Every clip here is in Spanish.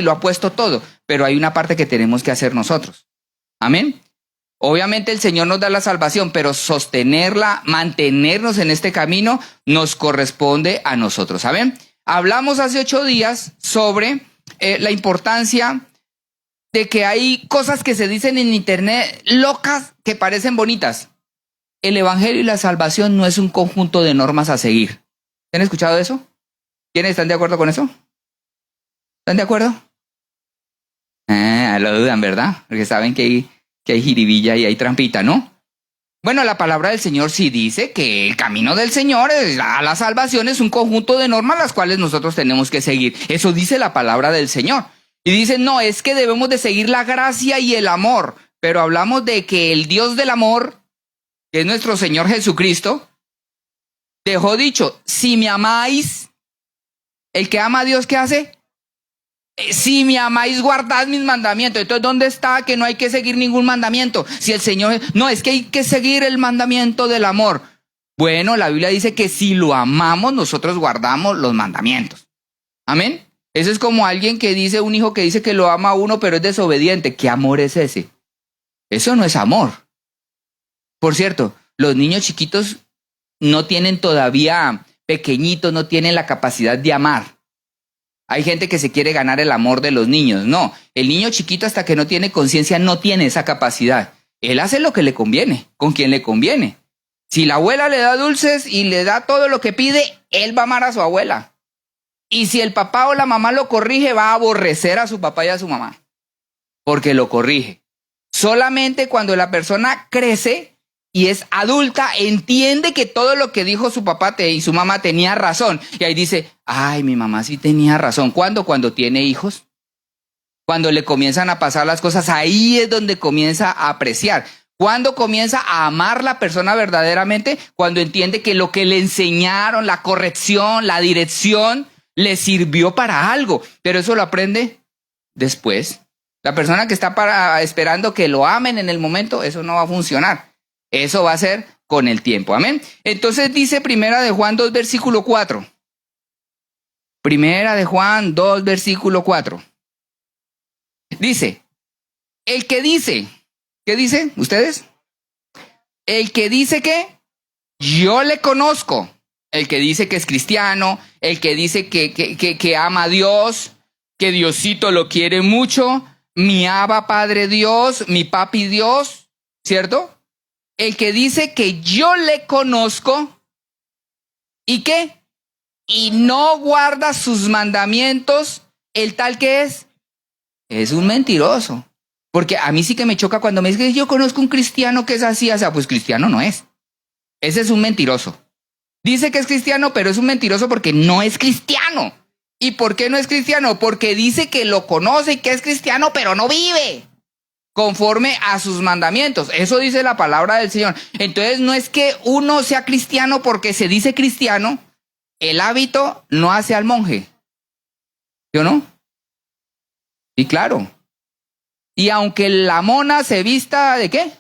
lo ha puesto todo, pero hay una parte que tenemos que hacer nosotros. Amén. Obviamente el Señor nos da la salvación, pero sostenerla, mantenernos en este camino, nos corresponde a nosotros. ¿Saben? Hablamos hace 8 días sobre la importancia de que hay cosas que se dicen en internet locas que parecen bonitas. El evangelio y la salvación no es un conjunto de normas a seguir. ¿Han escuchado eso? ¿Quiénes están de acuerdo con eso? ¿Están de acuerdo? Lo dudan, ¿verdad? Porque saben que hay jiribilla y hay trampita, ¿no? Bueno, la palabra del Señor sí dice que el camino del Señor a la salvación es un conjunto de normas las cuales nosotros tenemos que seguir. Eso dice la palabra del Señor. Y dice, no, es que debemos de seguir la gracia y el amor. Pero hablamos de que el Dios del amor, que es nuestro Señor Jesucristo, dejó dicho, si me amáis, el que ama a Dios, ¿qué hace? Si me amáis, guardad mis mandamientos. Entonces, ¿dónde está que no hay que seguir ningún mandamiento? Si el Señor... No, es que hay que seguir el mandamiento del amor. Bueno, la Biblia dice que si lo amamos, nosotros guardamos los mandamientos. Amén. Eso es como alguien que dice, un hijo que dice que lo ama a uno, pero es desobediente. ¿Qué amor es ese? Eso no es amor. Por cierto, los niños chiquitos no tienen todavía, pequeñitos, no tienen la capacidad de amar. Hay gente que se quiere ganar el amor de los niños. No, el niño chiquito hasta que no tiene conciencia no tiene esa capacidad. Él hace lo que le conviene, con quien le conviene. Si la abuela le da dulces y le da todo lo que pide, él va a amar a su abuela. Y si el papá o la mamá lo corrige, va a aborrecer a su papá y a su mamá, porque lo corrige. Solamente cuando la persona crece y es adulta, entiende que todo lo que dijo su papá y su mamá tenía razón. Y ahí dice, ay, mi mamá sí tenía razón. ¿Cuándo? Cuando tiene hijos. Cuando le comienzan a pasar las cosas, ahí es donde comienza a apreciar. ¿Cuándo comienza a amar la persona verdaderamente? Cuando entiende que lo que le enseñaron, la corrección, la dirección, le sirvió para algo. Pero eso lo aprende después. La persona que está esperando que lo amen en el momento, eso no va a funcionar. Eso va a ser con el tiempo. Amén. Entonces dice Primera de Juan 2, versículo 4. Primera de Juan 2, versículo 4. Dice, el que dice, ¿qué dice ustedes? El que dice que yo le conozco. El que dice que es cristiano, el que dice que ama a Dios, que Diosito lo quiere mucho, mi Abba Padre Dios, mi Papi Dios, ¿cierto? El que dice que yo le conozco, ¿y qué? Y no guarda sus mandamientos, el tal que es un mentiroso. Porque a mí sí que me choca cuando me dicen, yo conozco un cristiano que es así, o sea, pues cristiano no es. Ese es un mentiroso. Dice que es cristiano, pero es un mentiroso porque no es cristiano. ¿Y por qué no es cristiano? Porque dice que lo conoce y que es cristiano, pero no vive conforme a sus mandamientos. Eso dice la palabra del Señor. Entonces no es que uno sea cristiano porque se dice cristiano. El hábito no hace al monje. ¿Sí o no? Sí, claro. Y aunque la mona se vista ¿de qué?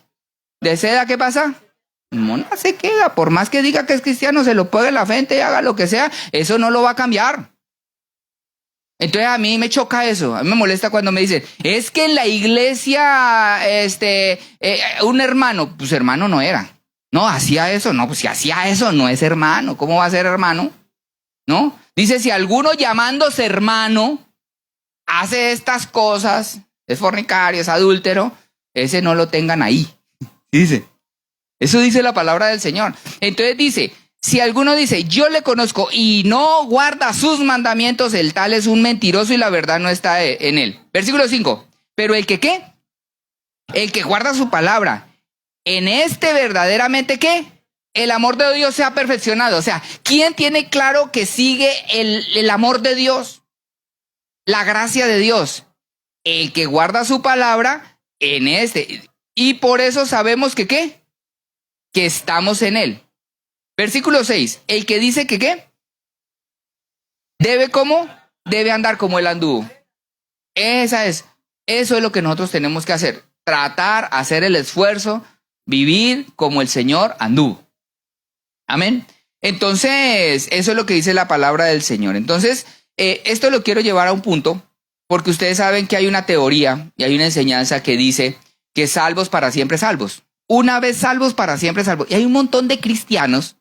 ¿De seda? ¿Qué pasa? Mona se queda. Por más que diga que es cristiano, se lo ponga en la frente y haga lo que sea, eso no lo va a cambiar. Entonces a mí me choca eso, a mí me molesta cuando me dicen, es que en la iglesia, un hermano, pues hermano no era. No, hacía eso, no, pues si hacía eso no es hermano, ¿cómo va a ser hermano? ¿No? Dice, si alguno llamándose hermano hace estas cosas, es fornicario, es adúltero, ese no lo tengan ahí. Dice, eso dice la palabra del Señor. Entonces dice, si alguno dice, yo le conozco y no guarda sus mandamientos, el tal es un mentiroso y la verdad no está en él. Versículo 5. Pero el que ¿qué? El que guarda su palabra, en este verdaderamente ¿qué? El amor de Dios se ha perfeccionado. O sea, ¿quién tiene claro que sigue el amor de Dios? La gracia de Dios. El que guarda su palabra en este. Y por eso sabemos que ¿qué? Que estamos en él. Versículo 6, el que dice que ¿qué? ¿Debe cómo? Debe andar como él anduvo. Eso es lo que nosotros tenemos que hacer. Tratar, hacer el esfuerzo, vivir como el Señor anduvo. Amén. Entonces, eso es lo que dice la palabra del Señor. Entonces, esto lo quiero llevar a un punto Porque ustedes saben que hay una teoría y hay una enseñanza que dice que salvos para siempre salvos. Una vez salvos para siempre salvos. Y hay un montón de cristianos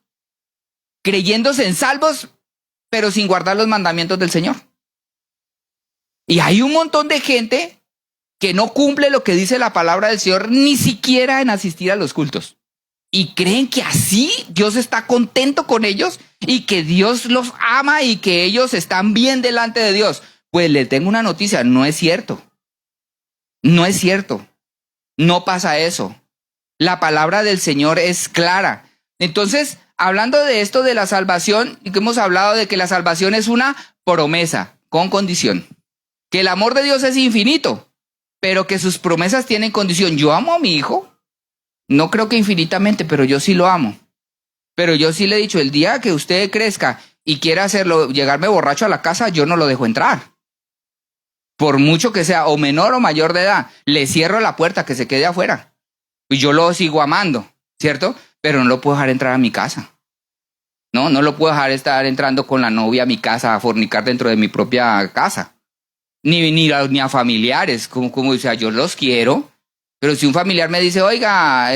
creyéndose en salvos, pero sin guardar los mandamientos del Señor. Y hay un montón de gente que no cumple lo que dice la palabra del Señor, ni siquiera en asistir a los cultos. Y creen que así Dios está contento con ellos y que Dios los ama y que ellos están bien delante de Dios. Pues les tengo una noticia, no es cierto. No es cierto. No pasa eso. La palabra del Señor es clara. Entonces, hablando de esto de la salvación, y que hemos hablado de que la salvación es una promesa con condición. Que el amor de Dios es infinito, pero que sus promesas tienen condición. Yo amo a mi hijo, no creo que infinitamente, pero yo sí lo amo. Pero yo sí le he dicho, el día que usted crezca y quiera hacerlo, llegarme borracho a la casa, yo no lo dejo entrar. Por mucho que sea o menor o mayor de edad, le cierro la puerta, que se quede afuera. Y yo lo sigo amando, ¿cierto? Pero no lo puedo dejar entrar a mi casa. No lo puedo dejar estar entrando con la novia a mi casa, a fornicar dentro de mi propia casa. Ni a familiares, como o sea, yo los quiero, pero si un familiar me dice, oiga,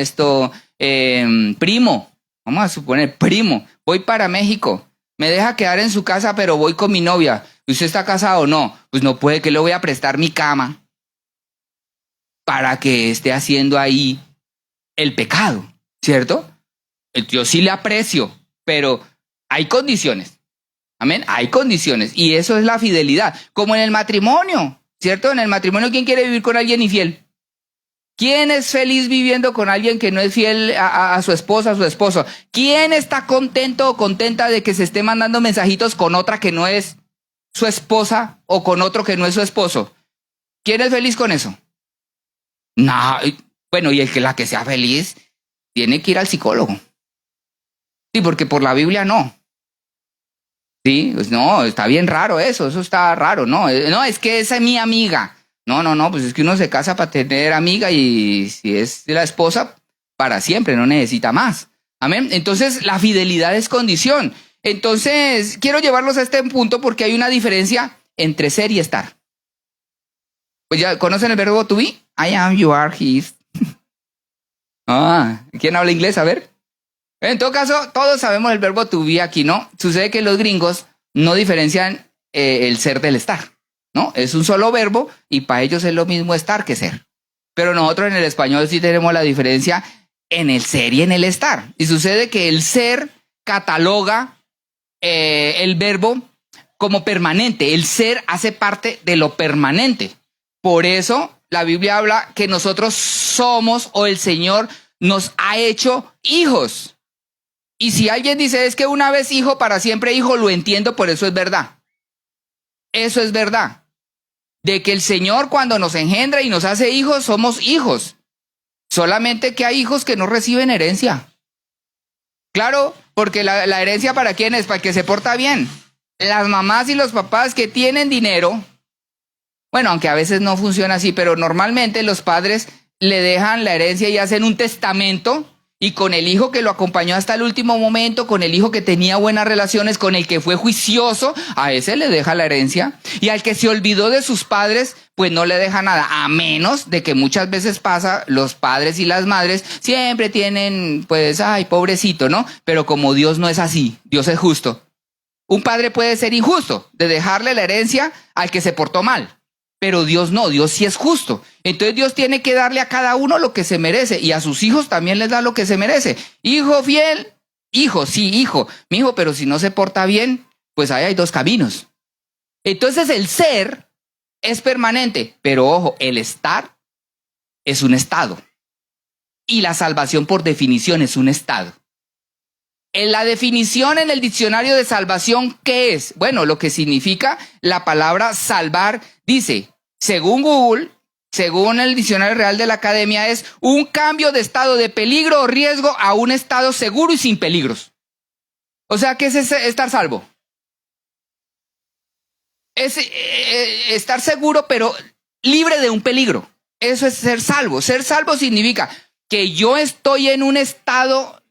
primo, vamos a suponer, primo, voy para México, me deja quedar en su casa, pero voy con mi novia, ¿usted está casado o no? Pues no puede, que le voy a prestar mi cama para que esté haciendo ahí el pecado, ¿cierto? Yo sí le aprecio, pero hay condiciones. Amén, hay condiciones y eso es la fidelidad, como en el matrimonio, ¿cierto? En el matrimonio, ¿quién quiere vivir con alguien infiel? ¿Quién es feliz viviendo con alguien que no es fiel a su esposa, a su esposo? ¿Quién está contento o contenta de que se esté mandando mensajitos con otra que no es su esposa o con otro que no es su esposo? ¿Quién es feliz con eso? No, bueno, y la que sea feliz tiene que ir al psicólogo. Sí, porque por la Biblia no. Sí, pues no, está bien raro eso está raro, ¿no? No, es que esa es mi amiga. No, pues es que uno se casa para tener amiga y si es la esposa, para siempre, no necesita más. Amén. Entonces, la fidelidad es condición. Entonces, quiero llevarlos a este punto porque hay una diferencia entre ser y estar. Pues ya, ¿conocen el verbo to be? I am, you are, he is. ¿Quién habla inglés? A ver. En todo caso, todos sabemos el verbo to be aquí, ¿no? Sucede que los gringos no diferencian el ser del estar, ¿no? Es un solo verbo y para ellos es lo mismo estar que ser. Pero nosotros en el español sí tenemos la diferencia en el ser y en el estar. Y sucede que el ser cataloga el verbo como permanente. El ser hace parte de lo permanente. Por eso la Biblia habla que nosotros somos o el Señor nos ha hecho hijos. Y si alguien dice, es que una vez hijo, para siempre hijo, lo entiendo, por eso es verdad. Eso es verdad. De que el Señor cuando nos engendra y nos hace hijos, somos hijos. Solamente que hay hijos que no reciben herencia. Claro, porque la herencia ¿para quién es? Para el que se porta bien. Las mamás y los papás que tienen dinero, bueno, aunque a veces no funciona así, pero normalmente los padres le dejan la herencia y hacen un testamento. Y con el hijo que lo acompañó hasta el último momento, con el hijo que tenía buenas relaciones, con el que fue juicioso, a ese le deja la herencia. Y al que se olvidó de sus padres, pues no le deja nada. A menos de que muchas veces pasa, los padres y las madres siempre tienen, pues, ay, pobrecito, ¿no? Pero como Dios no es así, Dios es justo. Un padre puede ser injusto de dejarle la herencia al que se portó mal. Pero Dios no, Dios sí es justo. Entonces Dios tiene que darle a cada uno lo que se merece y a sus hijos también les da lo que se merece. Hijo fiel, hijo, sí, hijo. Mi hijo, pero si no se porta bien, pues ahí hay dos caminos. Entonces el ser es permanente, pero ojo, el estar es un estado. Y la salvación por definición es un estado. En la definición en el diccionario de salvación, ¿qué es? Bueno, lo que significa la palabra salvar, dice, según Google, según el diccionario real de la academia, es un cambio de estado de peligro o riesgo a un estado seguro y sin peligros. O sea, ¿qué es estar salvo? Es estar seguro, pero libre de un peligro. Eso es ser salvo. Ser salvo significa que yo estoy en un estado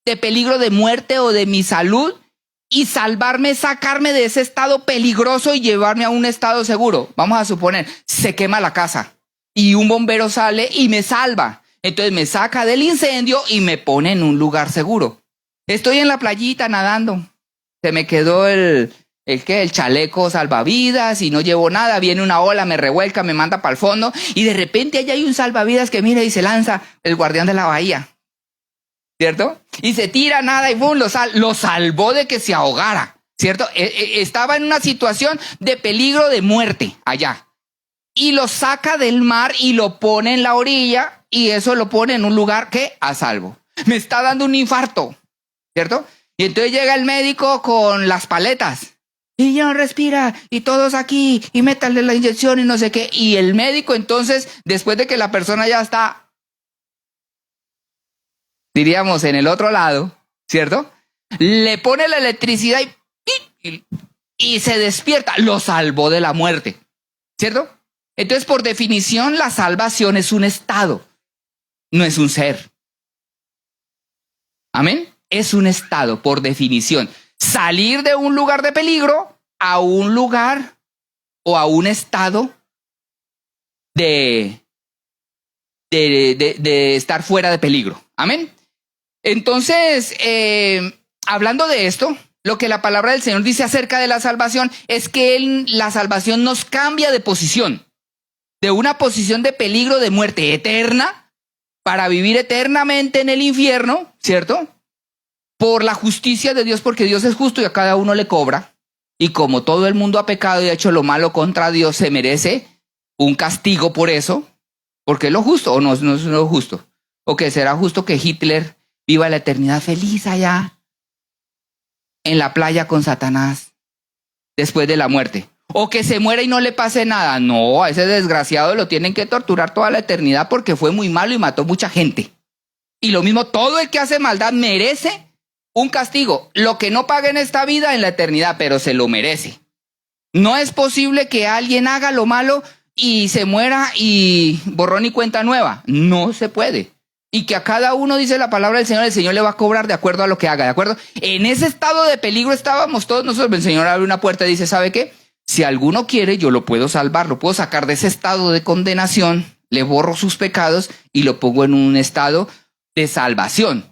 de peligro de muerte o de mi salud y salvarme, sacarme de ese estado peligroso y llevarme a un estado seguro. Vamos a suponer, se quema la casa y un bombero sale y me salva. Entonces me saca del incendio y me pone en un lugar seguro. Estoy en la playita nadando. Se me quedó el chaleco salvavidas y no llevo nada. Viene una ola, me revuelca, me manda para el fondo y de repente allá hay un salvavidas que mira y se lanza el guardián de la bahía. ¿Cierto? Y se tira nada y boom, lo salvó de que se ahogara. ¿Cierto? Estaba en una situación de peligro de muerte allá. Y lo saca del mar y lo pone en la orilla y eso lo pone en un lugar que a salvo. Me está dando un infarto. ¿Cierto? Y entonces llega el médico con las paletas. Y ya no respira, y todos aquí, y métale la inyección y no sé qué. Y el médico entonces, después de que la persona ya está, diríamos, en el otro lado, ¿cierto? Le pone la electricidad y se despierta. Lo salvó de la muerte, ¿cierto? Entonces, por definición, la salvación es un estado, no es un ser. ¿Amén? Es un estado, por definición. Salir de un lugar de peligro a un lugar o a un estado de estar fuera de peligro. Amén. Entonces, hablando de esto, lo que la palabra del Señor dice acerca de la salvación es que la salvación nos cambia de posición, de una posición de peligro de muerte eterna para vivir eternamente en el infierno, ¿cierto? Por la justicia de Dios, porque Dios es justo y a cada uno le cobra. Y como todo el mundo ha pecado y ha hecho lo malo contra Dios, se merece un castigo por eso, porque es lo justo o no es lo justo. O que será justo que Hitler viva la eternidad feliz allá en la playa con Satanás después de la muerte. O que se muera y no le pase nada. No, a ese desgraciado lo tienen que torturar toda la eternidad porque fue muy malo y mató mucha gente. Y lo mismo, todo el que hace maldad merece un castigo, lo que no paga en esta vida, en la eternidad, pero se lo merece. No es posible que alguien haga lo malo y se muera y borrón y cuenta nueva. No se puede. Y que a cada uno, dice la palabra del Señor, el Señor le va a cobrar de acuerdo a lo que haga, ¿de acuerdo? En ese estado de peligro estábamos todos nosotros. El Señor abre una puerta y dice, ¿sabe qué? Si alguno quiere, yo lo puedo salvar, lo puedo sacar de ese estado de condenación, le borro sus pecados y lo pongo en un estado de salvación,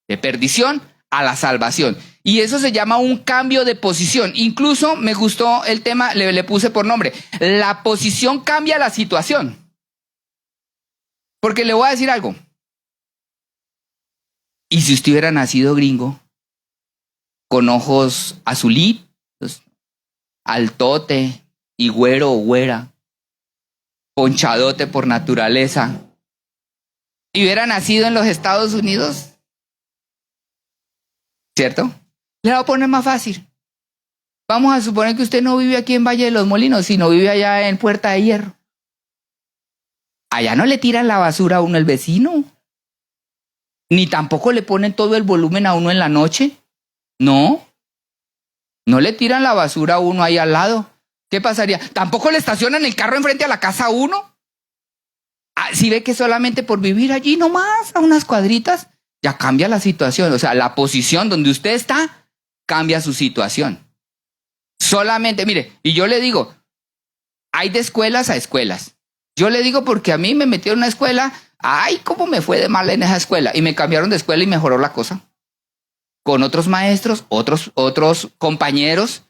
de perdición a la salvación. Y eso se llama un cambio de posición. Incluso me gustó el tema, le puse por nombre, la posición cambia la situación. Porque le voy a decir algo. ¿Y si usted hubiera nacido gringo, con ojos azulitos, altote y güero o güera, ponchadote por naturaleza, y hubiera nacido en los Estados Unidos? ¿Cierto? Le voy a poner más fácil. Vamos a suponer que usted no vive aquí en Valle de los Molinos, sino vive allá en Puerta de Hierro. Allá no le tiran la basura a uno el vecino. Ni tampoco le ponen todo el volumen a uno en la noche. No. No le tiran la basura a uno ahí al lado. ¿Qué pasaría? ¿Tampoco le estacionan el carro enfrente a la casa a uno? Si ve que solamente por vivir allí nomás, a unas cuadritas, ya cambia la situación. O sea, la posición donde usted está cambia su situación. Solamente, mire, y yo le digo, hay de escuelas a escuelas. Yo le digo porque a mí me metieron en una escuela, ay, cómo me fue de mal en esa escuela. Y me cambiaron de escuela y mejoró la cosa. Con otros maestros, otros compañeros,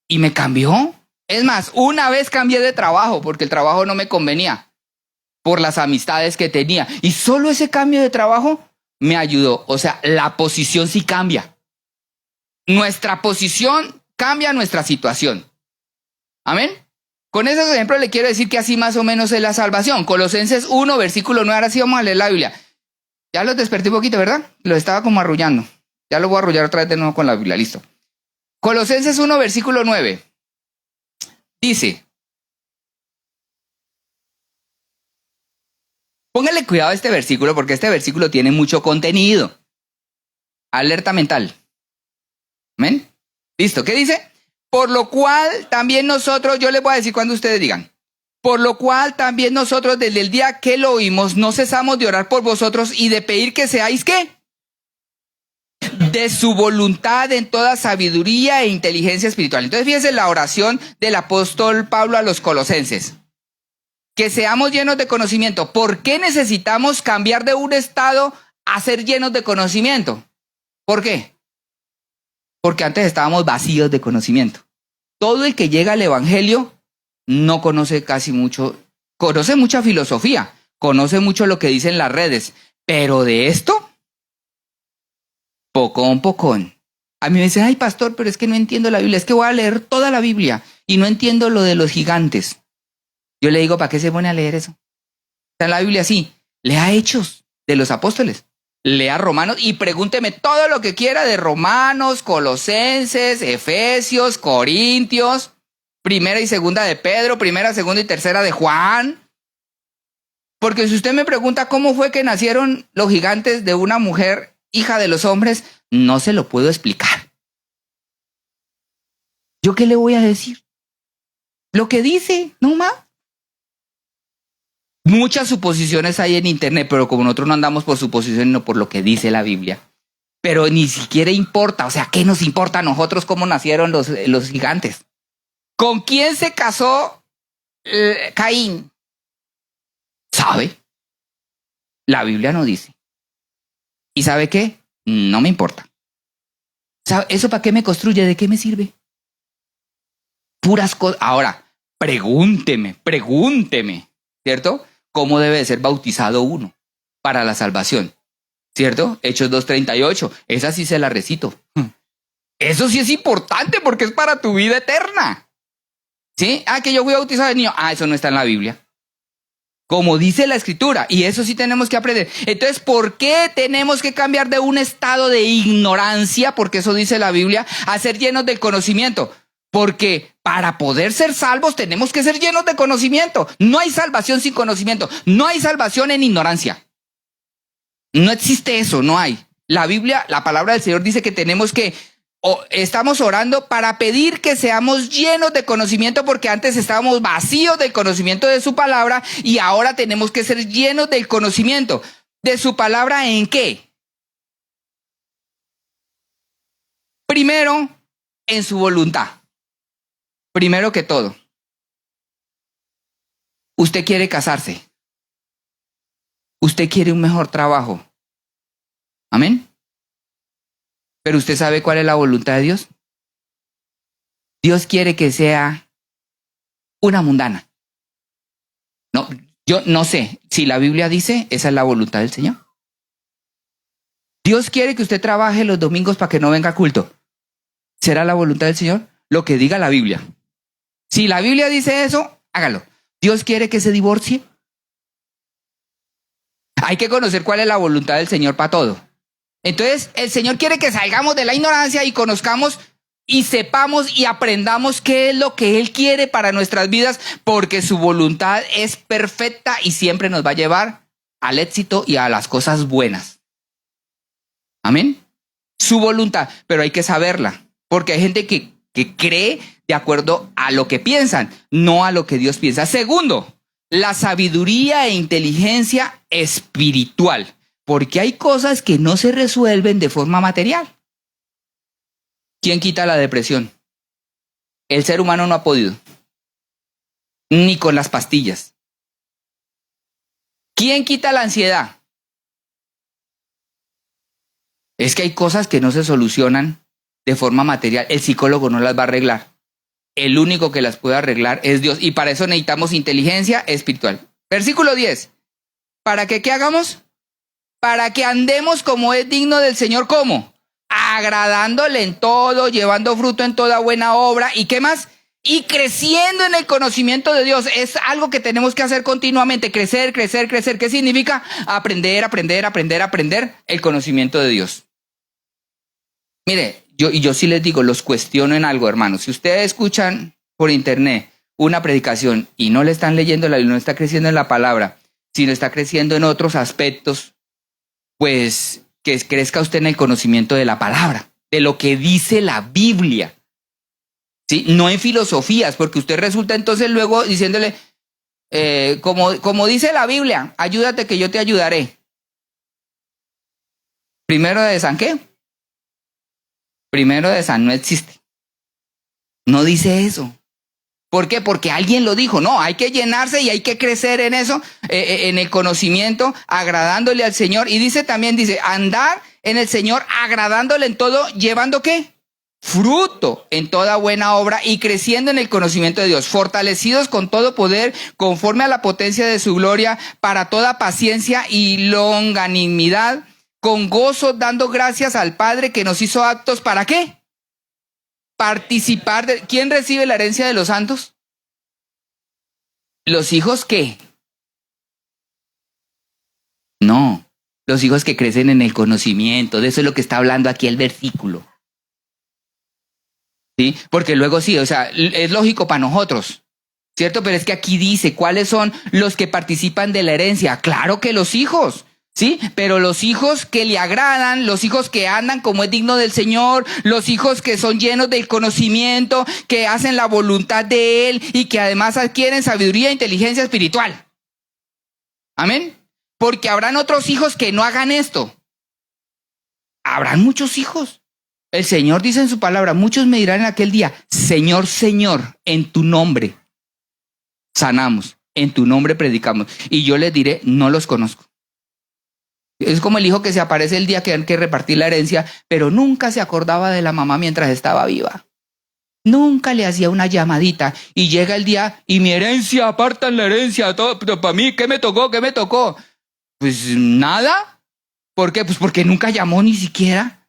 y me cambió. Es más, una vez cambié de trabajo porque el trabajo no me convenía por las amistades que tenía. Y solo ese cambio de trabajo me ayudó. O sea, la posición sí cambia. Nuestra posición cambia nuestra situación. Amén. Con esos ejemplos le quiero decir que así más o menos es la salvación. Colosenses 1, versículo 9. Ahora sí vamos a leer la Biblia. Ya los desperté un poquito, ¿verdad? Los estaba como arrullando. Ya lo voy a arrullar otra vez de nuevo con la Biblia. Listo. Colosenses 1, versículo 9. Dice. Póngale cuidado a este versículo porque este versículo tiene mucho contenido. Alerta mental. ¿Amén? Listo. ¿Qué dice? Por lo cual también nosotros, yo les voy a decir cuando ustedes digan, por lo cual también nosotros desde el día que lo oímos no cesamos de orar por vosotros y de pedir que seáis ¿qué? de su voluntad en toda sabiduría e inteligencia espiritual. Entonces fíjense la oración del apóstol Pablo a los colosenses. Que seamos llenos de conocimiento. ¿Por qué necesitamos cambiar de un estado a ser llenos de conocimiento? ¿Por qué? Porque antes estábamos vacíos de conocimiento. Todo el que llega al evangelio no conoce casi mucho, conoce mucha filosofía, conoce mucho lo que dicen las redes, pero de esto, pocón. A mí me dicen, ay pastor, pero es que no entiendo la Biblia, es que voy a leer toda la Biblia y no entiendo lo de los gigantes. Yo le digo, ¿para qué se pone a leer eso? Está en la Biblia así, lea Hechos de los Apóstoles, lea Romanos y pregúnteme todo lo que quiera de Romanos, Colosenses, Efesios, Corintios, primera y segunda de Pedro, primera, segunda y tercera de Juan. Porque si usted me pregunta cómo fue que nacieron los gigantes de una mujer hija de los hombres, no se lo puedo explicar. ¿Yo qué le voy a decir? Lo que dice, no más. Muchas suposiciones hay en internet, pero como nosotros no andamos por suposiciones, no por lo que dice la Biblia. Pero ni siquiera importa, o sea, ¿qué nos importa a nosotros cómo nacieron los gigantes? ¿Con quién se casó Caín? ¿Sabe? La Biblia no dice. ¿Y sabe qué? No me importa. ¿Sabe? ¿Eso para qué me construye? ¿De qué me sirve? Puras cosas. Ahora, pregúnteme, ¿cierto? ¿Cómo debe de ser bautizado uno para la salvación? ¿Cierto? Hechos 2:38. Esa sí se la recito. Eso sí es importante porque es para tu vida eterna. ¿Sí? Ah, que yo fui bautizado de niño. Ah, eso no está en la Biblia. Como dice la Escritura. Y eso sí tenemos que aprender. Entonces, ¿por qué tenemos que cambiar de un estado de ignorancia, porque eso dice la Biblia, a ser llenos del conocimiento? Porque para poder ser salvos tenemos que ser llenos de conocimiento. No hay salvación sin conocimiento. No hay salvación en ignorancia. No existe eso, no hay. La Biblia, la palabra del Señor dice que tenemos que, estamos orando para pedir que seamos llenos de conocimiento, porque antes estábamos vacíos del conocimiento de su palabra y ahora tenemos que ser llenos del conocimiento. ¿De su palabra en qué? Primero, en su voluntad. Primero que todo, usted quiere casarse. Usted quiere un mejor trabajo. Amén. Pero usted sabe cuál es la voluntad de Dios. Dios quiere que sea una mundana. No, yo no sé si la Biblia dice esa es la voluntad del Señor. Dios quiere que usted trabaje los domingos para que no venga a culto. ¿Será la voluntad del Señor? Lo que diga la Biblia. Si la Biblia dice eso, hágalo. Dios quiere que se divorcie. Hay que conocer cuál es la voluntad del Señor para todo. Entonces, el Señor quiere que salgamos de la ignorancia y conozcamos y sepamos y aprendamos qué es lo que Él quiere para nuestras vidas, porque su voluntad es perfecta y siempre nos va a llevar al éxito y a las cosas buenas. Amén. Su voluntad, pero hay que saberla, porque hay gente que cree de acuerdo a lo que piensan, no a lo que Dios piensa. Segundo, la sabiduría e inteligencia espiritual, porque hay cosas que no se resuelven de forma material. ¿Quién quita la depresión? El ser humano no ha podido, ni con las pastillas. ¿Quién quita la ansiedad? Es que hay cosas que no se solucionan de forma material. El psicólogo no las va a arreglar. El único que las puede arreglar es Dios. Y para eso necesitamos inteligencia espiritual. Versículo 10. ¿Para qué hagamos? Para que andemos como es digno del Señor. ¿Cómo? Agradándole en todo, llevando fruto en toda buena obra. ¿Y qué más? Y creciendo en el conocimiento de Dios. Es algo que tenemos que hacer continuamente. Crecer. ¿Qué significa? Aprender el conocimiento de Dios. Mire, yo sí les digo, los cuestiono en algo, hermanos. Si ustedes escuchan por internet una predicación y no le están leyendo la Biblia, no está creciendo en la palabra, sino está creciendo en otros aspectos, pues que crezca usted en el conocimiento de la palabra, de lo que dice la Biblia. ¿Sí? No en filosofías, porque usted resulta entonces luego diciéndole, como dice la Biblia, ayúdate que yo te ayudaré. Primero de San ¿qué? Primero de San no existe. No dice eso. ¿Por qué? Porque alguien lo dijo. No, hay que llenarse y hay que crecer en eso, en el conocimiento, agradándole al Señor. Y dice también, andar en el Señor, agradándole en todo, llevando ¿qué? Fruto en toda buena obra y creciendo en el conocimiento de Dios, fortalecidos con todo poder, conforme a la potencia de su gloria, para toda paciencia y longanimidad, con gozo, dando gracias al Padre que nos hizo aptos, ¿para qué? Participar de... ¿Quién recibe la herencia de los santos? ¿Los hijos qué? No, los hijos que crecen en el conocimiento. De eso es lo que está hablando aquí el versículo. ¿Sí? Porque luego sí, o sea, es lógico para nosotros, ¿cierto? Pero es que aquí dice, ¿cuáles son los que participan de la herencia? Claro que los hijos. ¿Sí? Pero los hijos que le agradan, los hijos que andan como es digno del Señor, los hijos que son llenos del conocimiento, que hacen la voluntad de Él y que además adquieren sabiduría e inteligencia espiritual. Amén. Porque habrán otros hijos que no hagan esto. Habrán muchos hijos. El Señor dice en su palabra, muchos me dirán en aquel día, Señor, Señor, en tu nombre sanamos, en tu nombre predicamos. Y yo les diré, no los conozco. Es como el hijo que se aparece el día que hay que repartir la herencia, pero nunca se acordaba de la mamá mientras estaba viva. Nunca le hacía una llamadita y llega el día y mi herencia, apartan la herencia, todo, pero para mí, ¿qué me tocó? ¿Qué me tocó? Pues nada. ¿Por qué? Pues porque nunca llamó ni siquiera.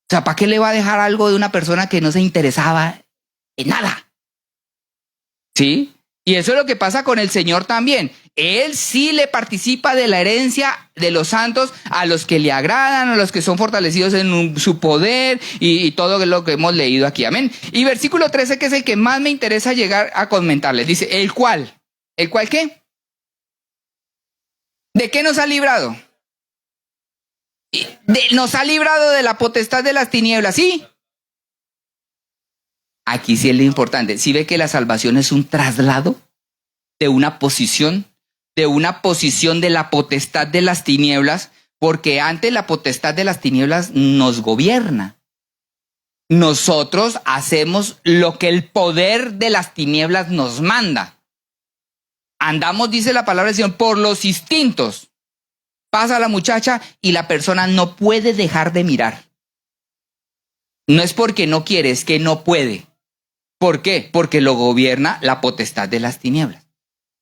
O sea, ¿para qué le va a dejar algo de una persona que no se interesaba en nada? ¿Sí? Y eso es lo que pasa con el Señor también. Él sí le participa de la herencia de los santos a los que le agradan, a los que son fortalecidos en su poder y todo lo que hemos leído aquí. Amén. Y versículo 13, que es el que más me interesa llegar a comentarles. Dice, ¿el cual? ¿El cual qué? ¿De qué nos ha librado? Nos ha librado de la potestad de las tinieblas, ¿sí? Aquí sí es lo importante. ¿Sí ve que la salvación es un traslado de una posición de la potestad de las tinieblas? Porque antes la potestad de las tinieblas nos gobierna. Nosotros hacemos lo que el poder de las tinieblas nos manda. Andamos, dice la palabra del Señor, por los instintos. Pasa la muchacha y la persona no puede dejar de mirar. No es porque no quiere, es que no puede. ¿Por qué? Porque lo gobierna la potestad de las tinieblas.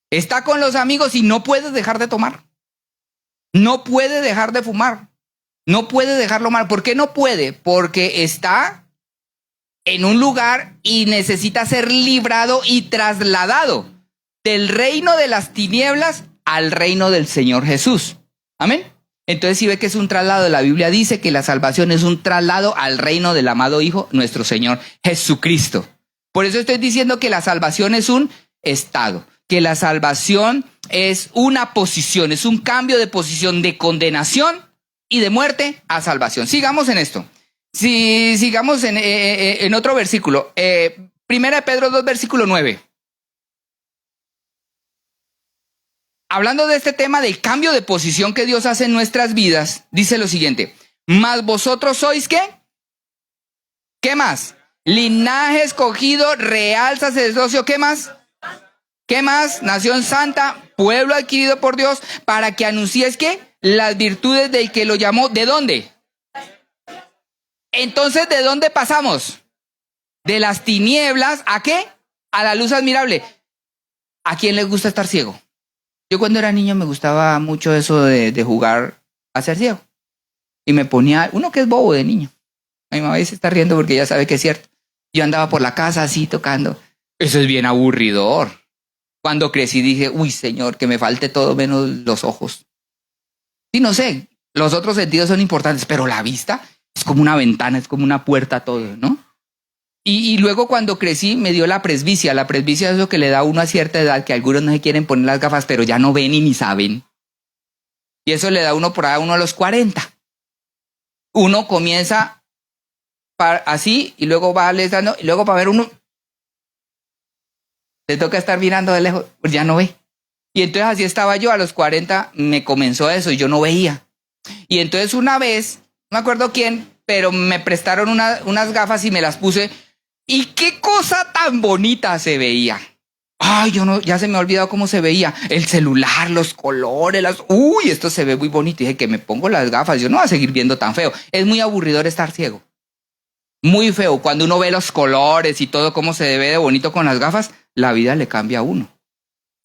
Está con los amigos y no puede dejar de tomar. No puede dejar de fumar. No puede dejarlo mal. ¿Por qué no puede? Porque está en un lugar y necesita ser librado y trasladado del reino de las tinieblas al reino del Señor Jesús. Amén. Entonces si ve que es un traslado. La Biblia dice que la salvación es un traslado al reino del amado Hijo, nuestro Señor Jesucristo. Por eso estoy diciendo que la salvación es un estado, que la salvación es una posición, es un cambio de posición de condenación y de muerte a salvación. Sigamos en esto. Sigamos en otro versículo. Primera de Pedro 2, versículo 9. Hablando de este tema del cambio de posición que Dios hace en nuestras vidas, dice lo siguiente. Mas vosotros sois ¿qué? ¿Qué más? Linaje escogido, real sacerdocio, ¿qué más? ¿Qué más? Nación santa, pueblo adquirido por Dios, para que anuncies ¿qué? Las virtudes del que lo llamó. ¿De dónde? Entonces, ¿de dónde pasamos? De las tinieblas, ¿a qué? A la luz admirable. ¿A quién le gusta estar ciego? Yo cuando era niño me gustaba mucho eso de jugar a ser ciego. Y me ponía, uno que es bobo de niño. Mi mamá se está riendo porque ya sabe que es cierto. Yo andaba por la casa así tocando. Eso es bien aburridor. Cuando crecí dije, uy, Señor, que me falte todo menos los ojos. Sí, no sé, los otros sentidos son importantes, pero la vista es como una ventana, es como una puerta a todo, ¿no? Y luego cuando crecí me dio la presbicia. La presbicia es lo que le da a uno a cierta edad, que algunos no se quieren poner las gafas, pero ya no ven y ni saben. Y eso le da a uno por ahí a uno a los 40. Uno comienza así y luego va alistando y luego para ver uno le toca estar mirando de lejos, pues ya no ve. Y entonces así estaba yo a los 40, me comenzó eso y yo no veía. Y entonces una vez, no me acuerdo quién, pero me prestaron unas gafas y me las puse. Y qué cosa tan bonita se veía. Ay, ya se me ha olvidado cómo se veía. El celular, los colores, uy, esto se ve muy bonito. Y dije que me pongo las gafas, yo no voy a seguir viendo tan feo. Es muy aburridor estar ciego. Muy feo. Cuando uno ve los colores y todo cómo se ve de bonito con las gafas, la vida le cambia a uno.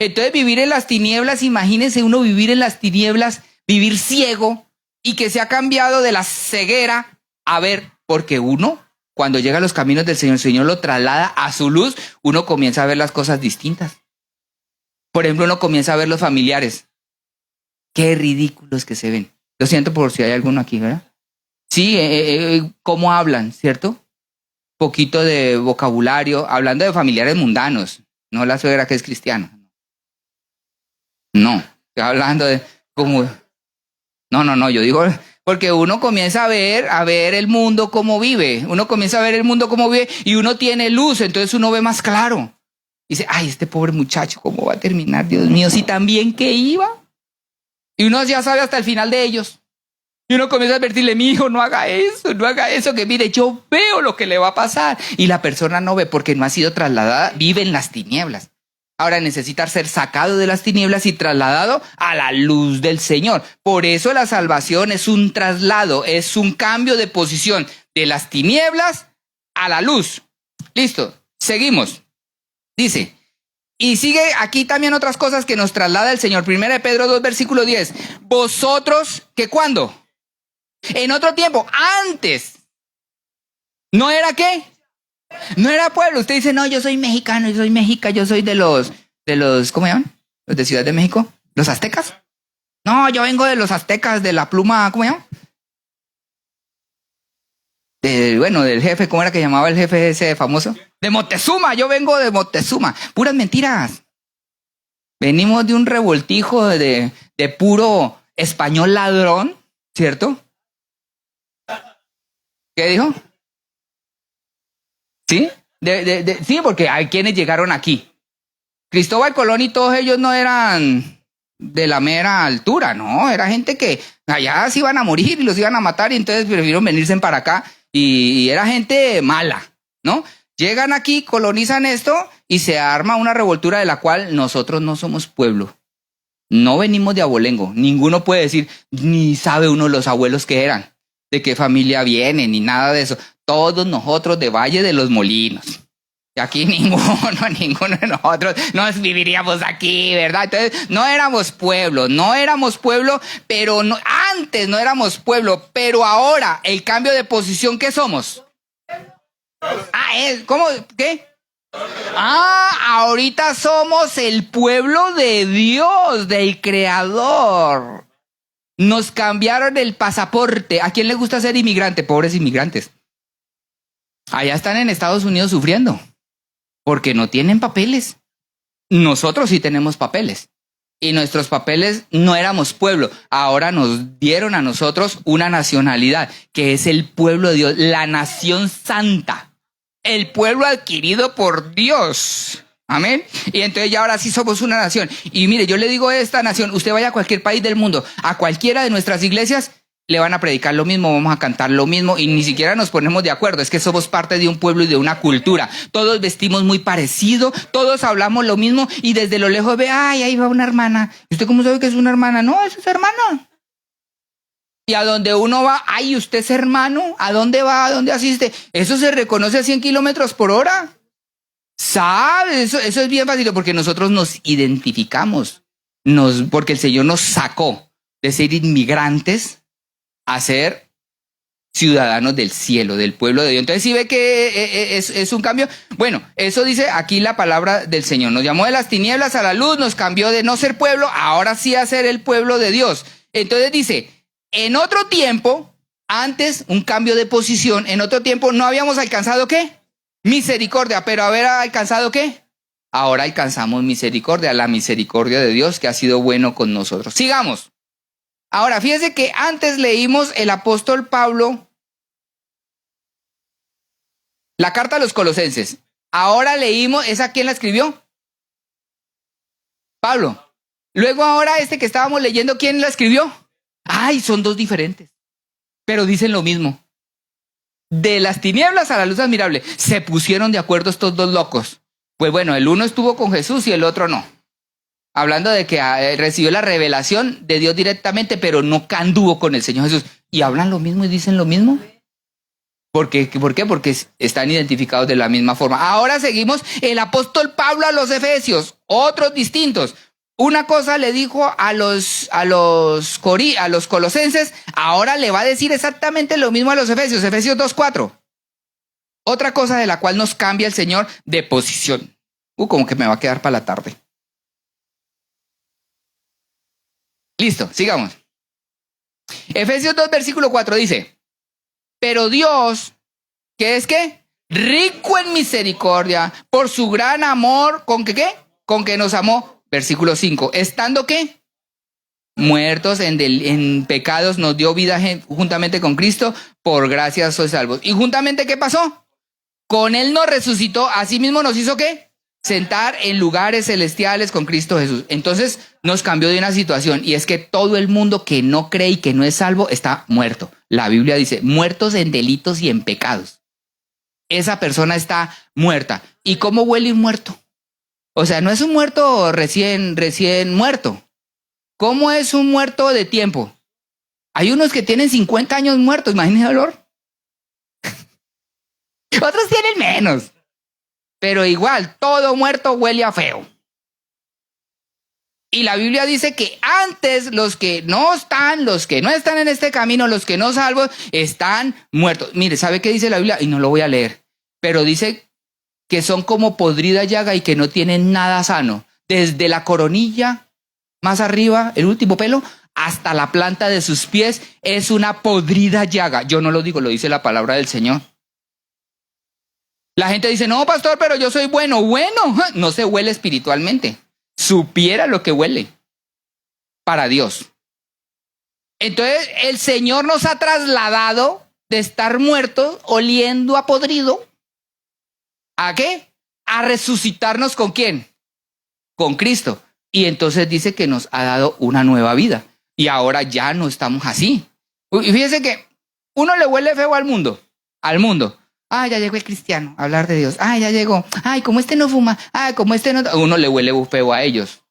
Entonces vivir en las tinieblas, imagínense uno vivir en las tinieblas, vivir ciego y que se ha cambiado de la ceguera a ver, porque uno, cuando llega a los caminos del Señor, el Señor lo traslada a su luz, uno comienza a ver las cosas distintas. Por ejemplo, uno comienza a ver los familiares. Qué ridículos que se ven. Lo siento por si hay alguno aquí, ¿verdad? Sí, cómo hablan, ¿cierto? Poquito de vocabulario, hablando de familiares mundanos, no la suegra que es cristiana. No, estoy hablando de como... No, yo digo, porque uno comienza a ver el mundo como vive, uno comienza a ver el mundo como vive y uno tiene luz, entonces uno ve más claro. Dice, ay, este pobre muchacho, ¿cómo va a terminar? Dios mío, si tan bien que iba. Y uno ya sabe hasta el final de ellos. Y uno comienza a advertirle, mi hijo, no haga eso, que mire, yo veo lo que le va a pasar. Y la persona no ve porque no ha sido trasladada, vive en las tinieblas. Ahora necesita ser sacado de las tinieblas y trasladado a la luz del Señor. Por eso la salvación es un traslado, es un cambio de posición de las tinieblas a la luz. Listo, seguimos. Dice, y sigue aquí también otras cosas que nos traslada el Señor. 1 Pedro 2, versículo 10. Vosotros, ¿qué cuándo? En otro tiempo, antes. ¿No era qué? No era pueblo. Usted dice, no, yo soy mexicano, yo soy mexica, yo soy de los, ¿cómo llaman? Los de Ciudad de México. ¿Los aztecas? No, yo vengo de los aztecas, de la pluma, ¿cómo llaman? Del jefe, ¿cómo era que llamaba el jefe ese famoso? De Moctezuma, yo vengo de Moctezuma. Puras mentiras. Venimos de un revoltijo de puro español ladrón, ¿cierto? ¿Qué dijo? ¿Sí? Sí, porque hay quienes llegaron aquí. Cristóbal Colón y todos ellos no eran de la mera altura, no, era gente que allá se iban a morir y los iban a matar y entonces prefirieron venirse para acá y era gente mala, ¿no? Llegan aquí, colonizan esto y se arma una revoltura de la cual nosotros no somos pueblo. No venimos de abolengo, ninguno puede decir, ni sabe uno los abuelos que eran, de qué familia vienen, ni nada de eso. Todos nosotros de Valle de los Molinos. Y aquí ninguno de nosotros nos viviríamos aquí, ¿verdad? Entonces, no éramos pueblo, pero no, antes no éramos pueblo, pero ahora el cambio de posición, ¿qué somos? ¿Cómo? ¿Qué? Ahorita somos el pueblo de Dios, del Creador. Nos cambiaron el pasaporte. ¿A quién le gusta ser inmigrante? Pobres inmigrantes. Allá están en Estados Unidos sufriendo porque no tienen papeles. Nosotros sí tenemos papeles. Y nuestros papeles no éramos pueblo. Ahora nos dieron a nosotros una nacionalidad, que es el pueblo de Dios, la nación santa. El pueblo adquirido por Dios. Amén. Y entonces ya ahora sí somos una nación. Y mire, yo le digo a esta nación, usted vaya a cualquier país del mundo, a cualquiera de nuestras iglesias, le van a predicar lo mismo, vamos a cantar lo mismo y ni siquiera nos ponemos de acuerdo. Es que somos parte de un pueblo y de una cultura. Todos vestimos muy parecido, todos hablamos lo mismo y desde lo lejos ve, ay, ahí va una hermana. ¿Y usted cómo sabe que es una hermana? No, es su hermana. Y a donde uno va, ay, ¿usted es hermano? ¿A dónde va? ¿A dónde asiste? Eso se reconoce a 100 kilómetros por hora. ¿Sabes? Eso es bien fácil porque nosotros nos identificamos. Porque el Señor nos sacó de ser inmigrantes a ser ciudadanos del cielo, del pueblo de Dios. Entonces, ¿sí ve que es un cambio? Bueno, eso dice aquí la palabra del Señor. Nos llamó de las tinieblas a la luz, nos cambió de no ser pueblo, ahora sí a ser el pueblo de Dios. Entonces dice, en otro tiempo, antes un cambio de posición, en otro tiempo no habíamos alcanzado ¿qué? Misericordia, pero haber alcanzado ¿qué? Ahora alcanzamos misericordia, la misericordia de Dios que ha sido bueno con nosotros. Sigamos. Ahora, fíjese que antes leímos el apóstol Pablo, la carta a los Colosenses. Ahora leímos, ¿esa quién la escribió? Pablo. Luego ahora que estábamos leyendo, ¿quién la escribió? Ay, son dos diferentes, pero dicen lo mismo. de las tinieblas a la luz admirable. Se pusieron de acuerdo estos dos locos. Pues bueno, el uno estuvo con Jesús y el otro no. Hablando de que recibió la revelación de Dios directamente, pero no anduvo con el Señor Jesús. ¿Y hablan lo mismo y dicen lo mismo? ¿Por qué? Porque están identificados de la misma forma. Ahora seguimos el apóstol Pablo a los Efesios, otros distintos. Una cosa le dijo a los colosenses, ahora le va a decir exactamente lo mismo a los Efesios, Efesios 2:4. Otra cosa de la cual nos cambia el Señor de posición. Como que me va a quedar para la tarde. Listo, sigamos. Efesios 2, versículo 4 dice, pero Dios, ¿qué es qué? Rico en misericordia, por su gran amor, ¿con qué? Con que nos amó. Versículo 5, estando ¿qué? Muertos en pecados, nos dio vida juntamente con Cristo, por gracia sois salvos. ¿Y juntamente qué pasó? Con Él nos resucitó, asimismo nos hizo ¿qué? Sentar en lugares celestiales con Cristo Jesús. Entonces nos cambió de una situación, y es que todo el mundo que no cree y que no es salvo está muerto. La Biblia dice, muertos en delitos y en pecados. Esa persona está muerta. ¿Y cómo huele un muerto? O sea, no es un muerto recién muerto. ¿Cómo es un muerto de tiempo? Hay unos que tienen 50 años muertos, imagínense el olor. Otros tienen menos. Pero igual, todo muerto huele a feo. Y la Biblia dice que antes los que no están en este camino, los que no salvos, están muertos. Mire, ¿sabe qué dice la Biblia? Y no lo voy a leer. Pero dice que son como podrida llaga y que no tienen nada sano. Desde la coronilla, más arriba, el último pelo, hasta la planta de sus pies, es una podrida llaga. Yo no lo digo, lo dice la palabra del Señor. La gente dice, no, pastor, pero yo soy bueno. Bueno, no se huele espiritualmente. Supiera lo que huele para Dios. Entonces, el Señor nos ha trasladado de estar muertos, oliendo a podrido, ¿a qué? A resucitarnos ¿con quién? Con Cristo. Y entonces dice que nos ha dado una nueva vida. Y ahora ya no estamos así. Y fíjense que uno le huele feo al mundo. Ah, ya llegó el cristiano a hablar de Dios. Ah, ya llegó. Ay, como este no fuma. Ah, como este no... Uno le huele feo a ellos.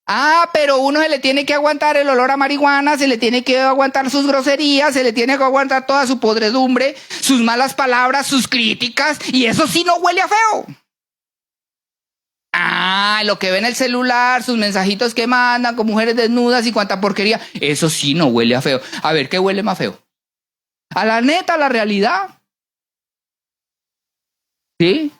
Ah, pero uno se le tiene que aguantar el olor a marihuana, se le tiene que aguantar sus groserías, se le tiene que aguantar toda su podredumbre, sus malas palabras, sus críticas, y eso sí no huele a feo. Ah, lo que ve en el celular, sus mensajitos que mandan con mujeres desnudas y cuánta porquería, eso sí no huele a feo. A ver, ¿qué huele más feo? A la neta, a la realidad. ¿Sí?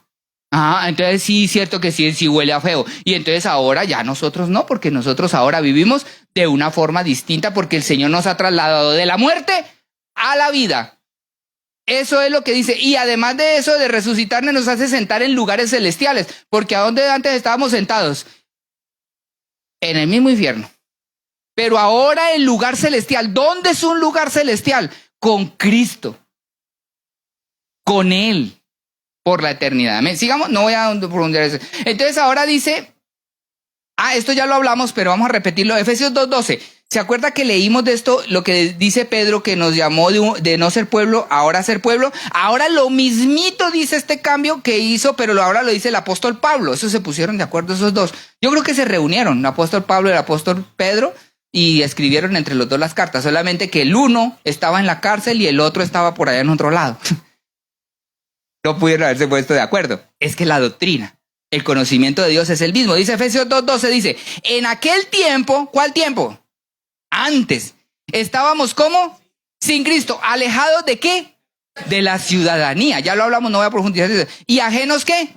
Ah, entonces sí, cierto que sí huele a feo. Y entonces ahora ya nosotros no, porque nosotros ahora vivimos de una forma distinta, porque el Señor nos ha trasladado de la muerte a la vida. Eso es lo que dice. Y además de eso, de resucitarnos, nos hace sentar en lugares celestiales. Porque ¿a dónde antes estábamos sentados? En el mismo infierno. Pero ahora el lugar celestial. ¿Dónde es un lugar celestial? Con Cristo. Con Él. Por la eternidad. Sigamos, no voy a profundizar eso. Entonces ahora dice, esto ya lo hablamos, pero vamos a repetirlo. Efesios 2:12. ¿Se acuerda que leímos de esto, lo que dice Pedro, que nos llamó de no ser pueblo, ahora ser pueblo? Ahora lo mismito dice este cambio que hizo, pero ahora lo dice el apóstol Pablo. Eso se pusieron de acuerdo esos dos. Yo creo que se reunieron, el apóstol Pablo y el apóstol Pedro, y escribieron entre los dos las cartas. Solamente que el uno estaba en la cárcel y el otro estaba por allá en otro lado. No pudieron haberse puesto de acuerdo. Es que la doctrina, el conocimiento de Dios es el mismo. Dice Efesios 2:12, dice, en aquel tiempo, ¿cuál tiempo? Antes, estábamos ¿cómo? Sin Cristo, alejados ¿de qué? De la ciudadanía. Ya lo hablamos, no voy a profundizar. ¿Y ajenos qué?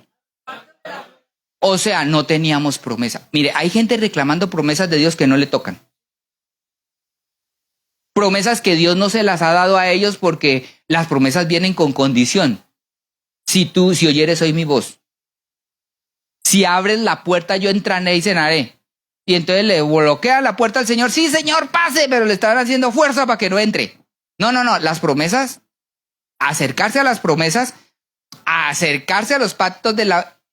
O sea, no teníamos promesa. Mire, hay gente reclamando promesas de Dios que no le tocan. Promesas que Dios no se las ha dado a ellos porque las promesas vienen con condición. Si oyeres hoy mi voz, si abres la puerta, yo entraré y cenaré. Y entonces le bloquea la puerta al Señor. Sí, Señor, pase, pero le estaban haciendo fuerza para que no entre. No, las promesas, acercarse a las promesas, acercarse a los pactos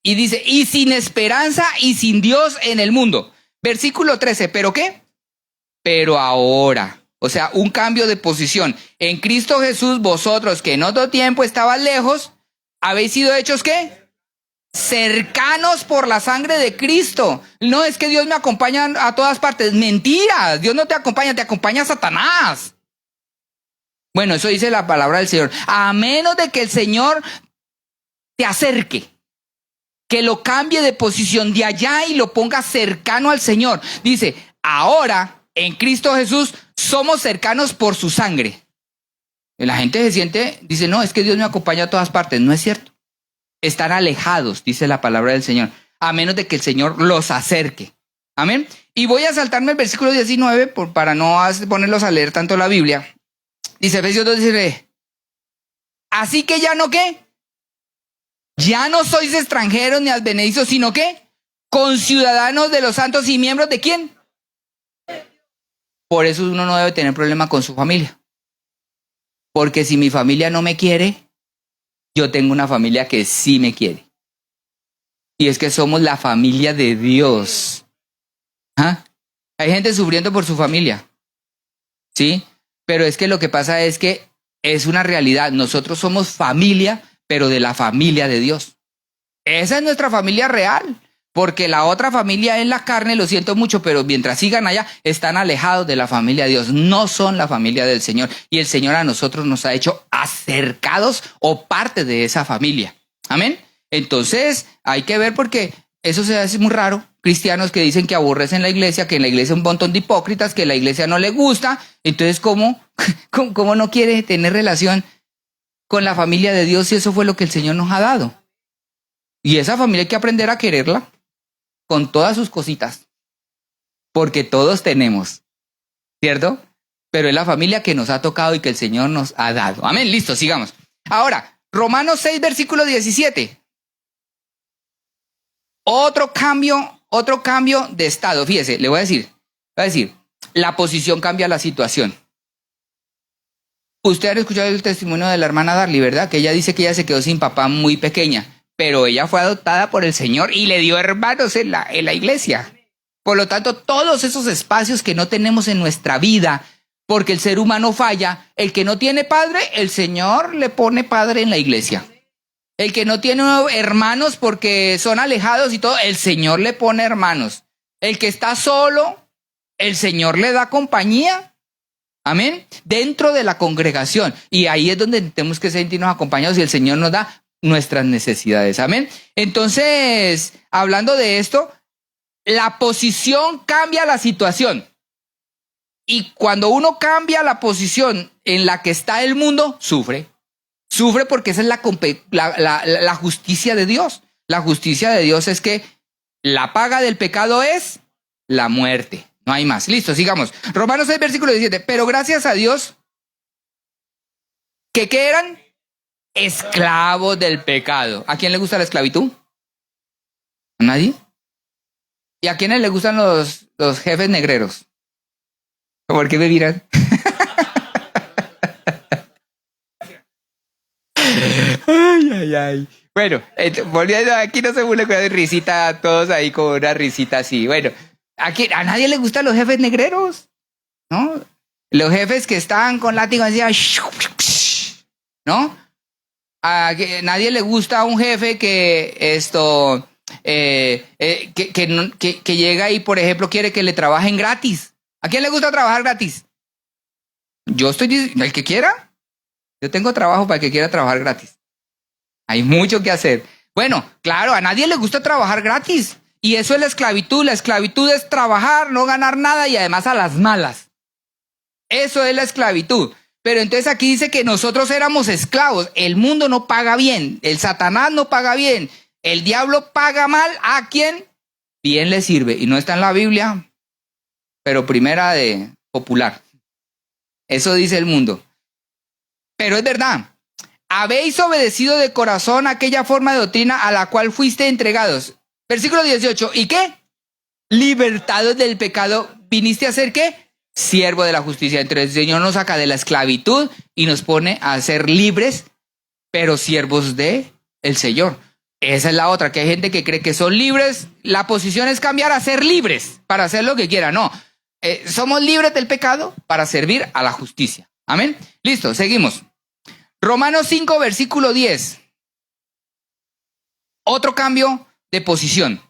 y dice, y sin esperanza y sin Dios en el mundo. Versículo 13, ¿pero qué? Pero ahora, O sea, un cambio de posición. En Cristo Jesús, vosotros que en otro tiempo estaban lejos, habéis sido hechos, ¿qué? Cercanos por la sangre de Cristo. No es que Dios me acompaña a todas partes. Mentira. Dios no te acompaña Satanás. Bueno, eso dice la palabra del Señor. A menos de que el Señor te acerque, que lo cambie de posición de allá y lo ponga cercano al Señor. Dice, ahora en Cristo Jesús somos cercanos por su sangre. Y la gente se siente, dice, no, es que Dios me acompaña a todas partes. No es cierto. Están alejados, dice la palabra del Señor, a menos de que el Señor los acerque. Amén. Y voy a saltarme el versículo 19 para no ponerlos a leer tanto la Biblia. Dice Efesios 2, dice, así que ya no, ¿qué? Ya no sois extranjeros ni advenedizos, sino ¿qué? Conciudadanos de los santos y miembros ¿de quién? Por eso uno no debe tener problema con su familia. Porque si mi familia no me quiere, yo tengo una familia que sí me quiere. Y es que somos la familia de Dios. ¿Ah? Hay gente sufriendo por su familia. ¿Sí? Pero es que lo que pasa es que es una realidad. Nosotros somos familia, pero de la familia de Dios. Esa es nuestra familia real. Porque la otra familia en la carne, lo siento mucho, pero mientras sigan allá, están alejados de la familia de Dios. No son la familia del Señor. Y el Señor a nosotros nos ha hecho acercados o parte de esa familia. Amén. Entonces, hay que ver porque eso se hace muy raro. Cristianos que dicen que aborrecen la iglesia, que en la iglesia hay un montón de hipócritas, que la iglesia no le gusta. Entonces, ¿cómo no quiere tener relación con la familia de Dios si eso fue lo que el Señor nos ha dado? Y esa familia hay que aprender a quererla con todas sus cositas, porque todos tenemos, ¿cierto? Pero es la familia que nos ha tocado y que el Señor nos ha dado. Amén, listo, sigamos. Ahora, Romanos 6, versículo 17. Otro cambio de estado. Fíjese, le voy a decir, la posición cambia la situación. Usted ha escuchado el testimonio de la hermana Darly, ¿verdad? Que ella dice que ella se quedó sin papá muy pequeña. Pero ella fue adoptada por el Señor y le dio hermanos en la iglesia. Por lo tanto, todos esos espacios que no tenemos en nuestra vida, porque el ser humano falla, el que no tiene padre, el Señor le pone padre en la iglesia. El que no tiene hermanos porque son alejados y todo, el Señor le pone hermanos. El que está solo, el Señor le da compañía. Amén. Dentro de la congregación. Y ahí es donde tenemos que sentirnos acompañados y el Señor nos da nuestras necesidades. Amén. Entonces, hablando de esto, la posición cambia la situación. Y cuando uno cambia la posición en la que está el mundo, sufre. Sufre porque esa es la justicia de Dios. La justicia de Dios es que la paga del pecado es la muerte. No hay más. Listo, sigamos. Romanos 6, versículo 17. Pero gracias a Dios, ¿qué eran? Esclavos del pecado. ¿A quién le gusta la esclavitud? ¿A nadie? ¿Y a quiénes le gustan los jefes negreros? ¿Por qué me miran? Ay. Bueno, volviendo aquí, no se burlen con risita, todos ahí con una risita así. Bueno, a nadie le gustan los jefes negreros, ¿no? Los jefes que están con látigo así, ¿no? A nadie le gusta a un jefe que que llega y, por ejemplo, quiere que le trabajen gratis. ¿A quién le gusta trabajar gratis? Yo estoy diciendo, el que quiera. Yo tengo trabajo para el que quiera trabajar gratis. Hay mucho que hacer. Bueno, claro, a nadie le gusta trabajar gratis. Y eso es la esclavitud. La esclavitud es trabajar, no ganar nada y además a las malas. Eso es la esclavitud. Pero entonces aquí dice que nosotros éramos esclavos. El mundo no paga bien. El Satanás no paga bien. El diablo paga mal. ¿A quién? Bien le sirve. Y no está en la Biblia, pero primera de popular. Eso dice el mundo. Pero es verdad. Habéis obedecido de corazón aquella forma de doctrina a la cual fuiste entregados. Versículo 18. ¿Y qué? Libertados del pecado. ¿Viniste a ser qué? Siervo de la justicia. Entonces el Señor nos saca de la esclavitud y nos pone a ser libres, pero siervos de el Señor. Esa es la otra, que hay gente que cree que son libres. La posición es cambiar a ser libres para hacer lo que quiera. No, somos libres del pecado para servir a la justicia. Amén. Listo, seguimos. Romanos 5, versículo 10. Otro cambio de posición.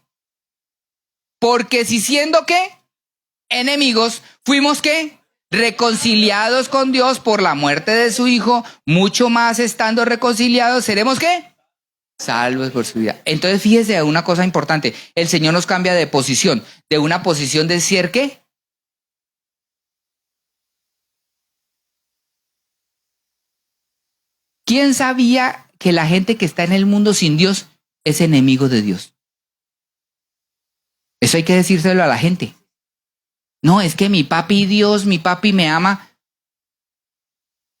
Porque si siendo ¿qué? Enemigos, fuimos ¿qué? Reconciliados con Dios por la muerte de su Hijo, mucho más estando reconciliados, ¿seremos qué? Salvos por su vida. Entonces fíjese una cosa importante, el Señor nos cambia de posición, de una posición de ser ¿qué? ¿Quién sabía que la gente que está en el mundo sin Dios es enemigo de Dios? Eso hay que decírselo a la gente. No, es que mi papi Dios, mi papi me ama.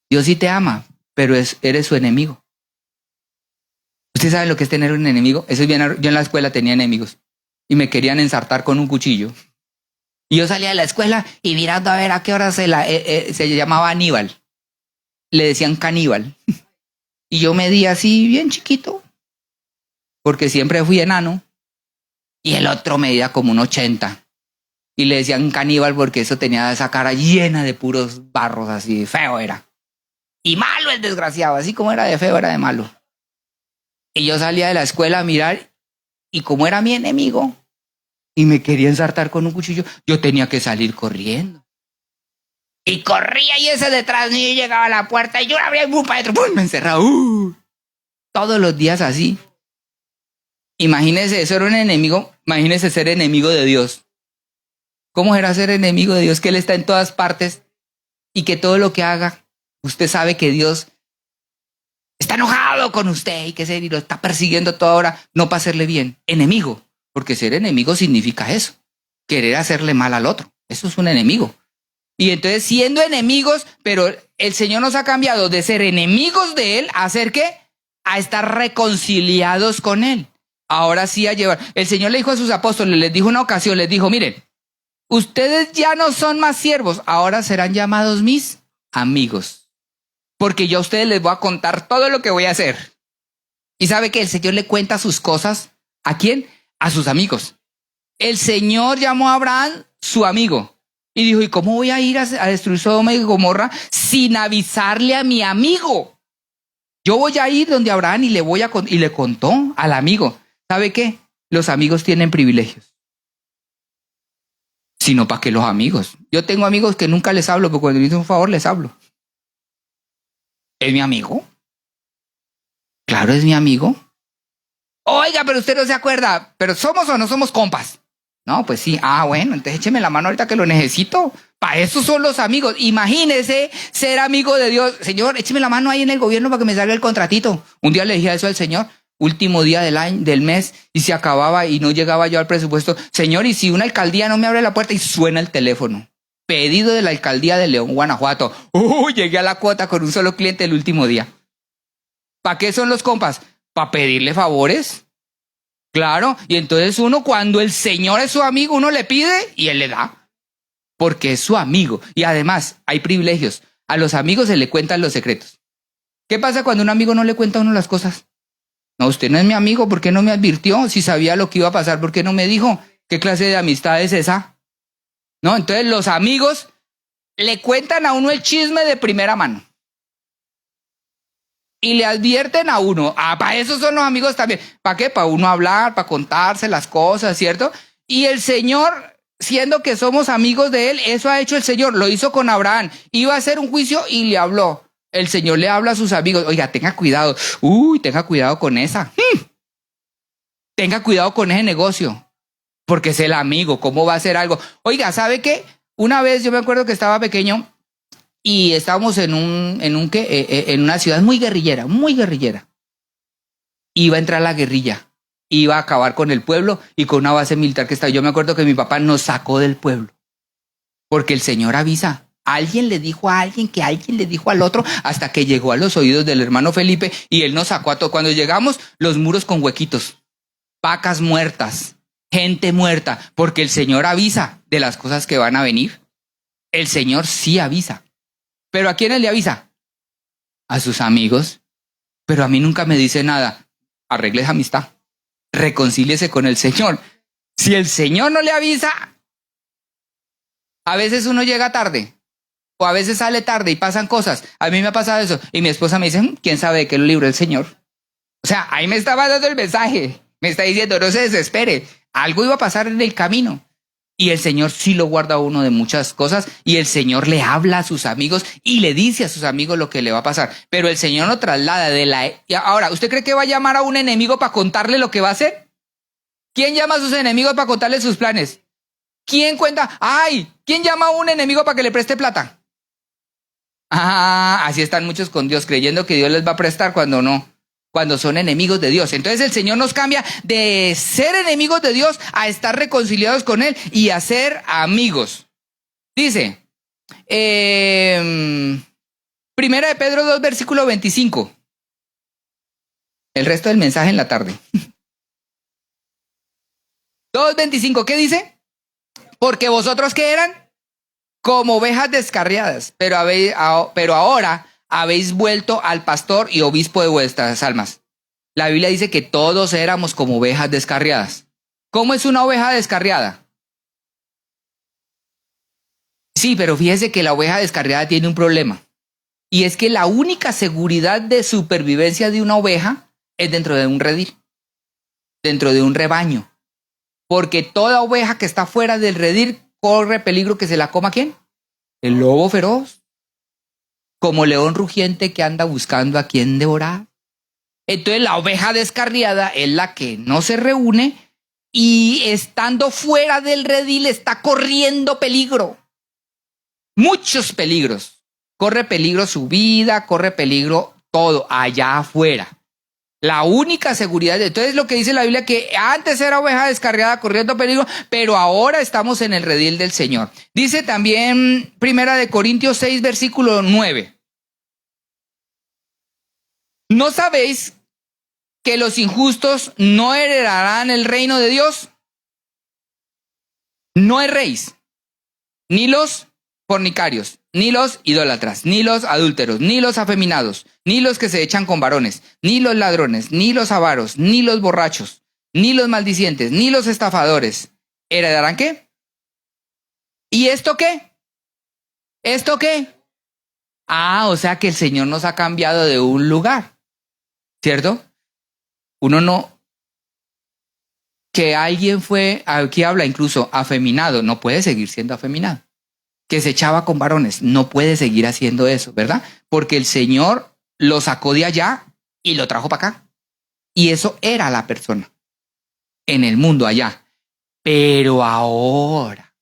Dios sí te ama, pero eres su enemigo. ¿Usted sabe lo que es tener un enemigo? Eso es bien, yo en la escuela tenía enemigos y me querían ensartar con un cuchillo. Y yo salía de la escuela y mirando a ver a qué hora se llamaba Aníbal. Le decían caníbal. Y yo medía así bien chiquito, porque siempre fui enano. Y el otro medía como un 80. Y le decían caníbal porque eso tenía esa cara llena de puros barros, así feo era. Y malo el desgraciado, así como era de feo, era de malo. Y yo salía de la escuela a mirar, y como era mi enemigo, y me quería ensartar con un cuchillo, yo tenía que salir corriendo. Y corría y ese detrás de mí llegaba a la puerta, y yo abría y para adentro, ¡pum! Me encerraba. Todos los días así. Imagínese, eso era un enemigo, imagínese ser enemigo de Dios. ¿Cómo era ser enemigo de Dios? Que Él está en todas partes y que todo lo que haga, usted sabe que Dios está enojado con usted y que y lo está persiguiendo toda hora, no para hacerle bien. Enemigo, porque ser enemigo significa eso, querer hacerle mal al otro. Eso es un enemigo. Y entonces siendo enemigos, pero el Señor nos ha cambiado de ser enemigos de Él a ser ¿qué? A estar reconciliados con Él. Ahora sí a llevar. El Señor le dijo a sus apóstoles, les dijo una ocasión, les dijo, miren, ustedes ya no son más siervos, ahora serán llamados mis amigos. Porque yo a ustedes les voy a contar todo lo que voy a hacer. Y sabe que el Señor le cuenta sus cosas. ¿A quién? A sus amigos. El Señor llamó a Abraham su amigo. Y dijo, ¿y cómo voy a ir a destruir Sodoma y Gomorra sin avisarle a mi amigo? Yo voy a ir donde Abraham y le contó al amigo. ¿Sabe qué? Los amigos tienen privilegios. Sino para que los amigos. Yo tengo amigos que nunca les hablo, pero cuando me dicen un favor les hablo. ¿Es mi amigo? Claro, es mi amigo. Oiga, pero usted no se acuerda, ¿pero somos o no somos compas? No, pues sí. Ah, bueno, entonces écheme la mano ahorita que lo necesito. Para eso son los amigos. Imagínese ser amigo de Dios. Señor, écheme la mano ahí en el gobierno para que me salga el contratito. Un día le dije eso al Señor, último día del mes, y se acababa y no llegaba yo al presupuesto. Señor, y si una alcaldía no me abre la puerta y suena el teléfono. Pedido de la alcaldía de León, Guanajuato. Llegué a la cuota con un solo cliente el último día. ¿Para qué son los compas? ¿Para pedirle favores? Claro, y entonces uno cuando el Señor es su amigo, uno le pide y Él le da. Porque es su amigo. Y además hay privilegios. A los amigos se le cuentan los secretos. ¿Qué pasa cuando un amigo no le cuenta a uno las cosas? No, usted no es mi amigo, ¿por qué no me advirtió? Si sabía lo que iba a pasar, ¿por qué no me dijo? ¿Qué clase de amistad es esa? No, entonces los amigos le cuentan a uno el chisme de primera mano. Y le advierten a uno. Ah, para eso son los amigos también. ¿Para qué? Para uno hablar, para contarse las cosas, ¿cierto? Y el Señor, siendo que somos amigos de Él, eso ha hecho el Señor. Lo hizo con Abraham. Iba a hacer un juicio y le habló. El Señor le habla a sus amigos. Oiga, tenga cuidado. Tenga cuidado con esa. Tenga cuidado con ese negocio. Porque es el amigo. ¿Cómo va a hacer algo? Oiga, ¿sabe qué? Una vez yo me acuerdo que estaba pequeño y estábamos en una ciudad muy guerrillera, muy guerrillera. Iba a entrar la guerrilla. Iba a acabar con el pueblo y con una base militar que estaba. Yo me acuerdo que mi papá nos sacó del pueblo. Porque el Señor avisa. Alguien le dijo a alguien que alguien le dijo al otro hasta que llegó a los oídos del hermano Felipe y él nos sacó a todos. Cuando llegamos, los muros con huequitos, vacas muertas, gente muerta, porque el Señor avisa de las cosas que van a venir. El Señor sí avisa. ¿Pero a quiénes le avisa? A sus amigos. Pero a mí nunca me dice nada. Arregle esa amistad. Reconcíliese con el Señor. Si el Señor no le avisa, A veces uno llega tarde, o a veces sale tarde y pasan cosas. A mí me ha pasado eso. Y mi esposa me dice, ¿quién sabe de qué lo libró el Señor? O sea, ahí me estaba dando el mensaje. Me está diciendo, no se desespere. Algo iba a pasar en el camino. Y el Señor sí lo guarda a uno de muchas cosas. Y el Señor le habla a sus amigos y le dice a sus amigos lo que le va a pasar. Pero el Señor lo traslada de la... Ahora, ¿usted cree que va a llamar a un enemigo para contarle lo que va a hacer? ¿Quién llama a sus enemigos para contarle sus planes? ¿Quién cuenta? ¡Ay! ¿Quién llama a un enemigo para que le preste plata? Ah, así están muchos con Dios, creyendo que Dios les va a prestar cuando no, cuando son enemigos de Dios. Entonces el Señor nos cambia de ser enemigos de Dios a estar reconciliados con Él y a ser amigos. Dice, Primera de Pedro 2, versículo 25. El resto del mensaje en la tarde. 2:25, ¿qué dice? Porque vosotros ¿qué eran? Como ovejas descarriadas, pero ahora habéis vuelto al pastor y obispo de vuestras almas. La Biblia dice que todos éramos como ovejas descarriadas. ¿Cómo es una oveja descarriada? Sí, pero fíjese que la oveja descarriada tiene un problema. Y es que la única seguridad de supervivencia de una oveja es dentro de un redil, dentro de un rebaño. Porque toda oveja que está fuera del redil corre peligro que se la coma ¿quién? El lobo feroz. Como león rugiente que anda buscando a quien devorar. Entonces la oveja descarriada es la que no se reúne y estando fuera del redil está corriendo peligro. Muchos peligros. Corre peligro su vida, corre peligro todo allá afuera. La única seguridad, entonces lo que dice la Biblia, que antes era oveja descarriada corriendo peligro, pero ahora estamos en el redil del Señor. Dice también Primera de Corintios 6, versículo 9. ¿No sabéis que los injustos no heredarán el reino de Dios? No erréis, ni los fornicarios, ni los idólatras, ni los adúlteros, ni los afeminados, ni los que se echan con varones, ni los ladrones, ni los avaros, ni los borrachos, ni los maldicientes, ni los estafadores. ¿Heredarán qué? ¿Y esto qué? ¿Esto qué? Ah, o sea que el Señor nos ha cambiado de un lugar, ¿cierto? Uno no... Que alguien fue, aquí habla incluso afeminado, no puede seguir siendo afeminado. Que se echaba con varones, no puede seguir haciendo eso, ¿verdad? Porque el Señor lo sacó de allá y lo trajo para acá. Y eso era la persona en el mundo allá. Pero ahora,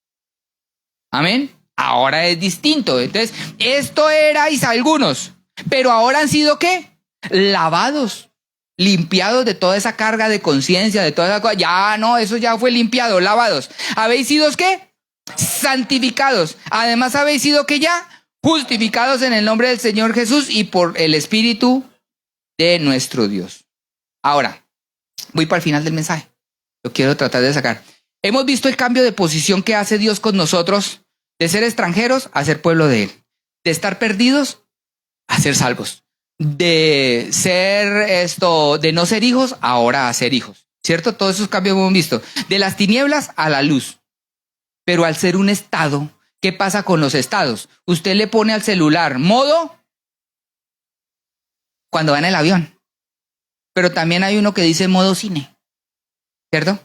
amén, ahora es distinto. Entonces, esto erais algunos, pero ahora han sido ¿qué? Lavados, limpiados de toda esa carga de conciencia, de toda esa cosa. Ya no, eso ya fue limpiado, lavados. ¿Habéis sido qué? Santificados. Además habéis sido que ya justificados en el nombre del Señor Jesús y por el Espíritu de nuestro Dios. Ahora, voy para el final del mensaje. Lo quiero tratar de sacar. Hemos visto el cambio de posición que hace Dios con nosotros, de ser extranjeros a ser pueblo de Él, de estar perdidos a ser salvos, de ser de no ser hijos ahora a ser hijos, ¿cierto? Todos esos cambios hemos visto, de las tinieblas a la luz. Pero al ser un estado, ¿qué pasa con los estados? Usted le pone al celular modo cuando va en el avión. Pero también hay uno que dice modo cine, ¿cierto?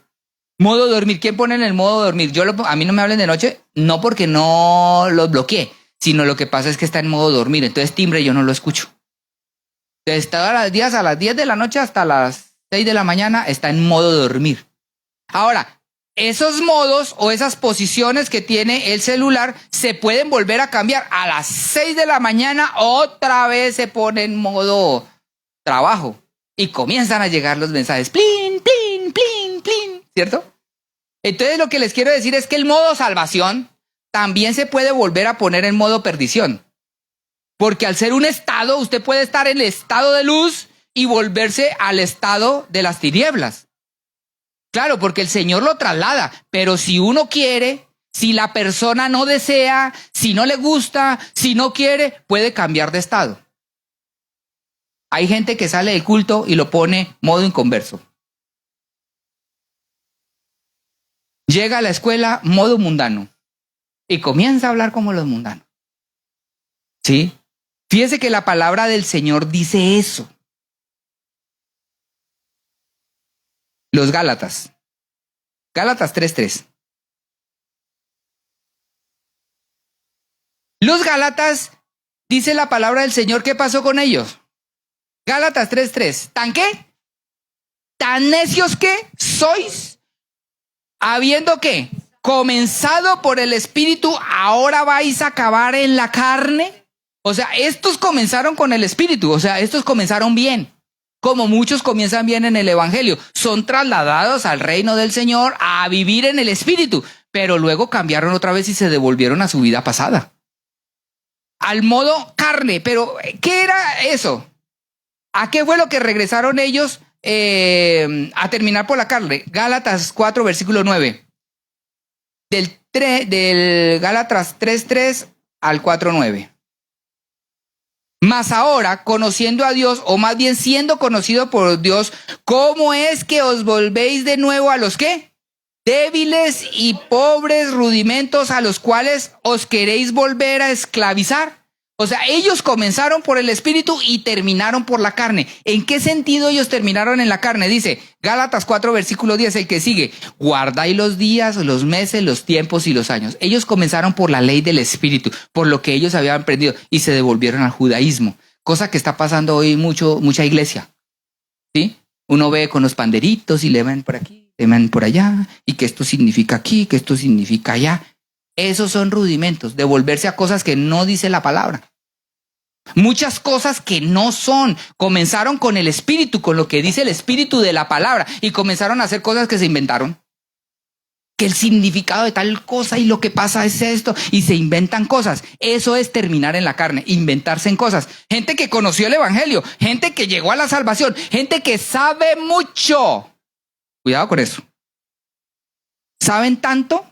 Modo dormir. ¿Quién pone en el modo dormir? A mí no me hablen de noche, no porque no los bloqueé, sino lo que pasa es que está en modo dormir. Entonces timbre yo no lo escucho. Entonces todos los días a las 10 de la noche hasta las 6 de la mañana está en modo dormir. Ahora, esos modos o esas posiciones que tiene el celular se pueden volver a cambiar. A las 6 de la mañana otra vez se pone en modo trabajo y comienzan a llegar los mensajes. Plin, plin, plin, plin, ¿cierto? Entonces lo que les quiero decir es que el modo salvación también se puede volver a poner en modo perdición. Porque al ser un estado, usted puede estar en el estado de luz y volverse al estado de las tinieblas. Claro, porque el Señor lo traslada, pero si uno quiere, si la persona no desea, si no le gusta, si no quiere, puede cambiar de estado. Hay gente que sale del culto y lo pone modo inconverso. Llega a la escuela modo mundano. y comienza a hablar como los mundanos. ¿Sí? Fíjese que la palabra del Señor dice eso. Los Gálatas. Gálatas 3:3. Los Gálatas, dice la palabra del Señor, ¿qué pasó con ellos? Gálatas 3:3. ¿Tan qué? ¿Tan necios que sois? Habiendo ¿qué? Comenzado por el Espíritu, ¿ahora vais a acabar en la carne? O sea, estos comenzaron con el Espíritu, o sea, estos comenzaron bien. Como muchos comienzan bien en el Evangelio, son trasladados al reino del Señor a vivir en el Espíritu, pero luego cambiaron otra vez y se devolvieron a su vida pasada. Al modo carne, pero ¿qué era eso? ¿A qué fue lo que regresaron ellos a terminar por la carne? Gálatas 4, versículo 9. Del Gálatas 3:3 al 4:9. Mas ahora, conociendo a Dios, o más bien siendo conocido por Dios, ¿cómo es que os volvéis de nuevo a los qué? Débiles y pobres rudimentos a los cuales os queréis volver a esclavizar. O sea, ellos comenzaron por el Espíritu y terminaron por la carne. ¿En qué sentido ellos terminaron en la carne? Dice Gálatas 4, versículo 10, el que sigue. Guardáis los días, los meses, los tiempos y los años. Ellos comenzaron por la ley del Espíritu, por lo que ellos habían aprendido y se devolvieron al judaísmo. Cosa que está pasando hoy mucha iglesia. ¿Sí? Uno ve con los panderitos y le ven por aquí, le ven por allá, y que esto significa aquí, que esto significa allá. Esos son rudimentos, devolverse a cosas que no dice la palabra. Muchas cosas que no son. Comenzaron con el Espíritu, con lo que dice el Espíritu de la palabra, y comenzaron a hacer cosas que se inventaron. Que el significado de tal cosa y lo que pasa es esto, y se inventan cosas. Eso es terminar en la carne, inventarse en cosas. Gente que conoció el Evangelio, gente que llegó a la salvación, gente que sabe mucho. Cuidado con eso. Saben tanto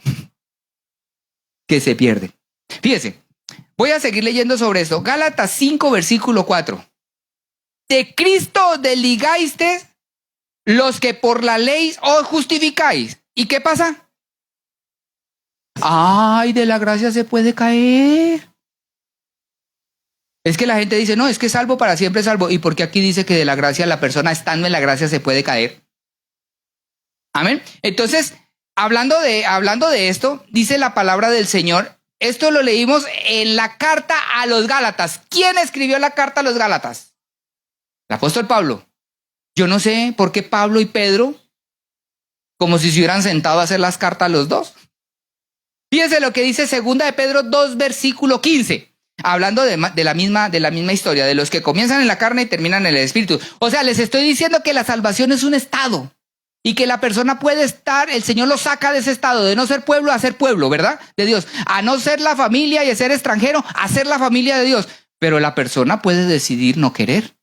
que se pierde. Fíjese, voy a seguir leyendo sobre esto. Gálatas 5, versículo 4. De Cristo desligasteis los que por la ley os justificáis. ¿Y qué pasa? Ay, de la gracia se puede caer. Es que la gente dice, no, es que salvo para siempre salvo. ¿Y por qué aquí dice que de la gracia la persona estando en la gracia se puede caer? Amén. Entonces, hablando de esto, dice la palabra del Señor. Esto lo leímos en la carta a los Gálatas. ¿Quién escribió la carta a los Gálatas? El apóstol Pablo. Yo no sé por qué Pablo y Pedro, como si se hubieran sentado a hacer las cartas los dos. Fíjense lo que dice 2 de Pedro 2, versículo 15. Hablando de la misma historia, de los que comienzan en la carne y terminan en el espíritu. O sea, les estoy diciendo que la salvación es un estado. Y que la persona puede estar, el Señor lo saca de ese estado, de no ser pueblo a ser pueblo, ¿verdad? De Dios. A no ser la familia y a ser extranjero, a ser la familia de Dios. Pero la persona puede decidir no querer.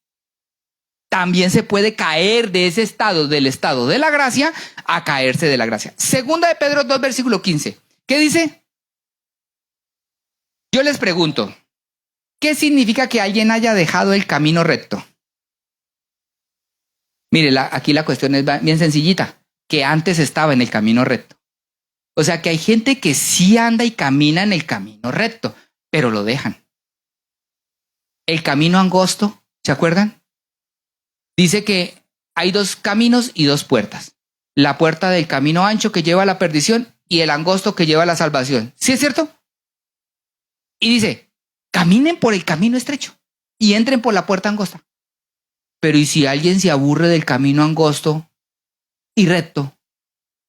También se puede caer de ese estado, del estado de la gracia, a caerse de la gracia. 2 de Pedro 2, versículo 15. ¿Qué dice? Yo les pregunto, ¿qué significa que alguien haya dejado el camino recto? Mire, aquí la cuestión es bien sencillita, que antes estaba en el camino recto. O sea que hay gente que sí anda y camina en el camino recto, pero lo dejan. El camino angosto, ¿se acuerdan? Dice que hay 2 caminos y 2 puertas. La puerta del camino ancho que lleva a la perdición y el angosto que lleva a la salvación. ¿Sí es cierto? Y dice, caminen por el camino estrecho y entren por la puerta angosta. Pero ¿y si alguien se aburre del camino angosto y recto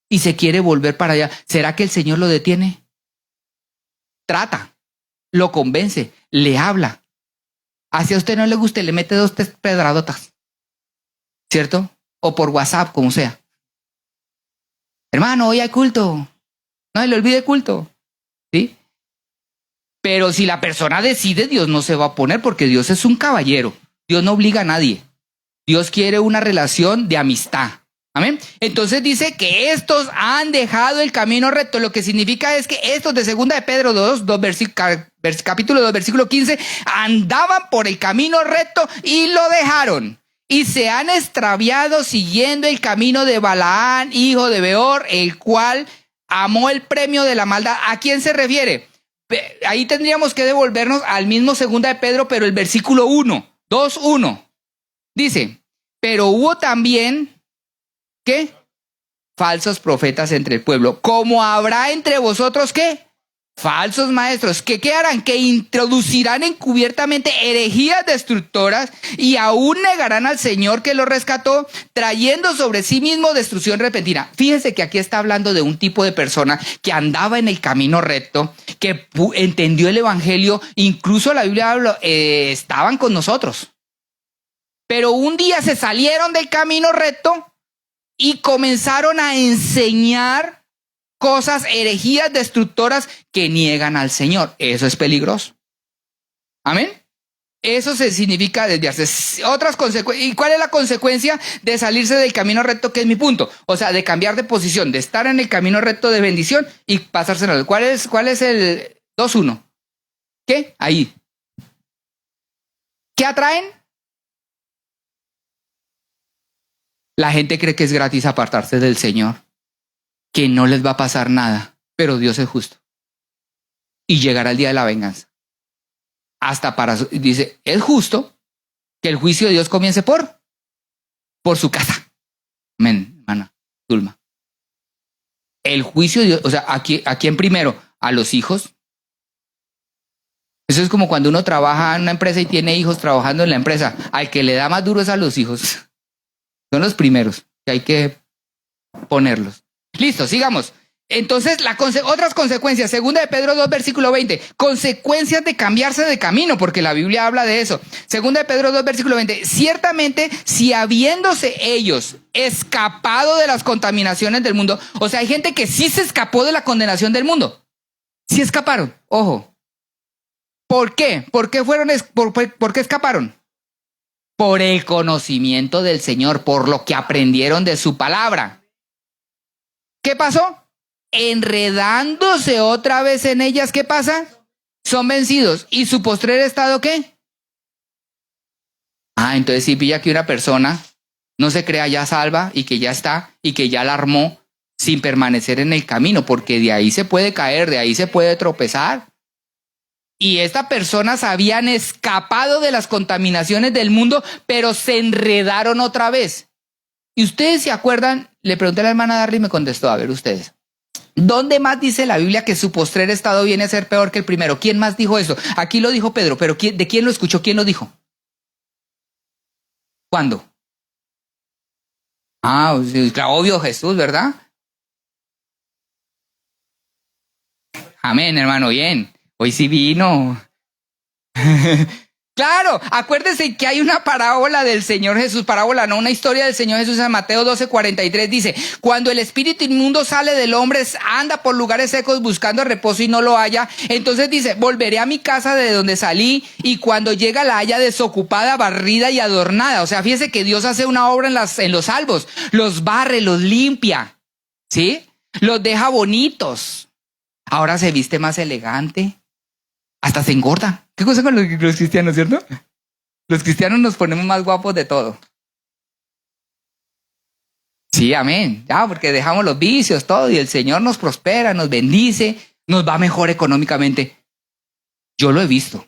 y se quiere volver para allá? ¿Será que el Señor lo detiene? Trata, lo convence, le habla. Así a usted no le guste, le mete 2, 3 pedradotas. ¿Cierto? O por WhatsApp, como sea. Hermano, hoy hay culto. No se le olvide culto. ¿Sí? Pero si la persona decide, Dios no se va a oponer porque Dios es un caballero. Dios no obliga a nadie. Dios quiere una relación de amistad. Amén. Entonces dice que estos han dejado el camino recto. Lo que significa es que estos de 2 de Pedro 2, capítulo 2, versículo 15, andaban por el camino recto y lo dejaron. Y se han extraviado siguiendo el camino de Balaán, hijo de Beor, el cual amó el premio de la maldad. ¿A quién se refiere? Ahí tendríamos que devolvernos al mismo segunda de Pedro, pero el versículo 2:1. Dice, pero hubo también, ¿qué? Falsos profetas entre el pueblo, como habrá entre vosotros, ¿qué? Falsos maestros, que ¿qué harán? Que introducirán encubiertamente herejías destructoras y aún negarán al Señor que los rescató, trayendo sobre sí mismo destrucción repentina. Fíjese que aquí está hablando de un tipo de persona que andaba en el camino recto, que entendió el evangelio, incluso la Biblia habla, estaban con nosotros. Pero un día se salieron del camino recto y comenzaron a enseñar cosas, herejías destructoras que niegan al Señor. Eso es peligroso. Amén. Eso se significa desviarse. Otras consecuencias. ¿Y cuál es la consecuencia de salirse del camino recto? Que es mi punto. O sea, de cambiar de posición, de estar en el camino recto de bendición y pasárselo. ¿Cuál es el 2:1? ¿Qué? Ahí. ¿Qué atraen? La gente cree que es gratis apartarse del Señor, que no les va a pasar nada, pero Dios es justo. Y llegará el día de la venganza. Dice, es justo que el juicio de Dios comience por su casa. Amén, hermana Dulma. El juicio de Dios, o sea, ¿a quién primero? A los hijos. Eso es como cuando uno trabaja en una empresa y tiene hijos trabajando en la empresa. Al que le da más duro es a los hijos. Son los primeros que hay que ponerlos. Listo, sigamos. Entonces, otras consecuencias. Segunda de Pedro 2, versículo 20. Consecuencias de cambiarse de camino, porque la Biblia habla de eso. Segunda de Pedro 2, versículo 20. Ciertamente, si habiéndose ellos escapado de las contaminaciones del mundo, o sea, hay gente que sí se escapó de la condenación del mundo. Sí escaparon, ojo. ¿Por qué? ¿Por qué escaparon? Por el conocimiento del Señor, por lo que aprendieron de su palabra. ¿Qué pasó? Enredándose otra vez en ellas, ¿qué pasa? Son vencidos. ¿Y su postrer estado qué? Entonces si pilla que una persona no se crea ya salva y que ya está y que ya la armó sin permanecer en el camino, porque de ahí se puede caer, de ahí se puede tropezar. Y estas personas habían escapado de las contaminaciones del mundo, pero se enredaron otra vez. Y ustedes se acuerdan, le pregunté a la hermana Darly y me contestó, a ver ustedes, ¿dónde más dice la Biblia que su postrer estado viene a ser peor que el primero? ¿Quién más dijo eso? Aquí lo dijo Pedro, pero ¿de quién lo escuchó? ¿Quién lo dijo? ¿Cuándo? Claro, obvio, Jesús, ¿verdad? Amén, hermano, bien. Hoy sí vino. Claro, acuérdense que hay una parábola del Señor Jesús, parábola, no, una historia del Señor Jesús en Mateo 12:43, dice, cuando el espíritu inmundo sale del hombre, anda por lugares secos buscando reposo y no lo halla, entonces dice, volveré a mi casa de donde salí y cuando llega la halla desocupada, barrida y adornada. O sea, fíjese que Dios hace una obra en los salvos, los barre, los limpia, ¿sí? Los deja bonitos. Ahora se viste más elegante. Hasta se engorda. ¿Qué cosa con los cristianos, cierto? Los cristianos nos ponemos más guapos de todo. Sí, amén. Ya, porque dejamos los vicios, todo, y el Señor nos prospera, nos bendice, nos va mejor económicamente. Yo lo he visto.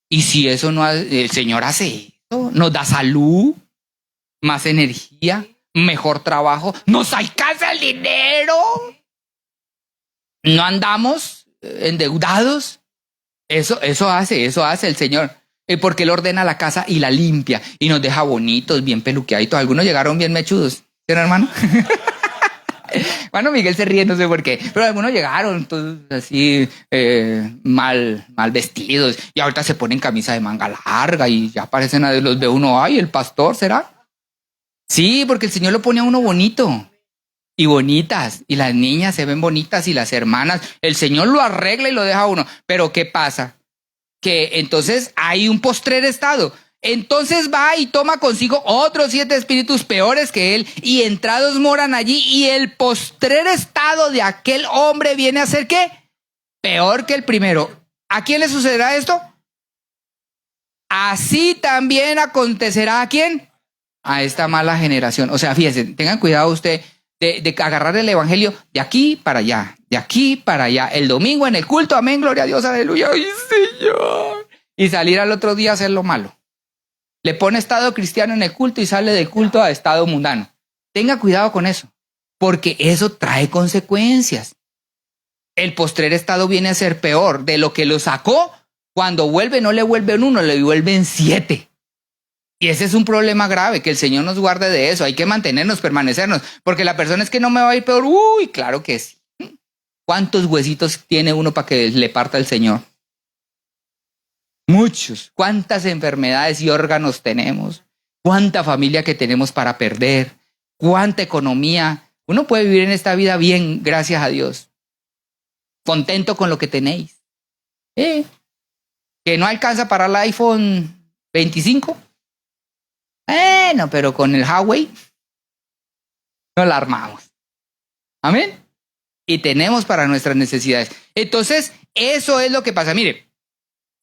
Y si eso no, el Señor hace eso, nos da salud, más energía, mejor trabajo, nos alcanza el dinero. No andamos endeudados. Eso hace el Señor. Porque Él ordena la casa y la limpia y nos deja bonitos, bien peluqueaditos. Algunos llegaron bien mechudos, ¿sí, hermano? Bueno, Miguel se ríe, no sé por qué, pero algunos llegaron todos así mal vestidos y ahorita se ponen camisa de manga larga y ya parecen, los ve uno, ay, el pastor, ¿será? Sí, porque el Señor lo pone a uno bonito. Y bonitas, y las niñas se ven bonitas y las hermanas, el Señor lo arregla y lo deja a uno. Pero ¿qué pasa? Que entonces hay un postrer estado. Entonces va y toma consigo otros 7 espíritus peores que él y entrados moran allí y el postrer estado de aquel hombre viene a ser ¿qué? Peor que el primero. ¿A quién le sucederá esto? Así también acontecerá ¿a quién? A esta mala generación. O sea, fíjense, tengan cuidado usted. de agarrar el evangelio de aquí para allá, de aquí para allá. El domingo en el culto, amén, gloria a Dios, aleluya, ¡ay, Señor! Y salir al otro día a hacer lo malo. Le pone estado cristiano en el culto y sale del culto a estado mundano. Tenga cuidado con eso, porque eso trae consecuencias. El postrer estado viene a ser peor. De lo que lo sacó, cuando vuelve no le vuelven 1, le vuelven 7. Y ese es un problema grave, que el Señor nos guarde de eso. Hay que mantenernos, permanecernos, porque la persona es que no me va a ir peor. Uy, claro que sí. ¿Cuántos huesitos tiene uno para que le parta el Señor? Muchos. ¿Cuántas enfermedades y órganos tenemos? ¿Cuánta familia que tenemos para perder? ¿Cuánta economía? Uno puede vivir en esta vida bien, gracias a Dios. Contento con lo que tenéis. Que no alcanza para el iPhone 25. Bueno, pero con el Huawei no la armamos. Amén. Y tenemos para nuestras necesidades. Entonces, eso es lo que pasa. Mire,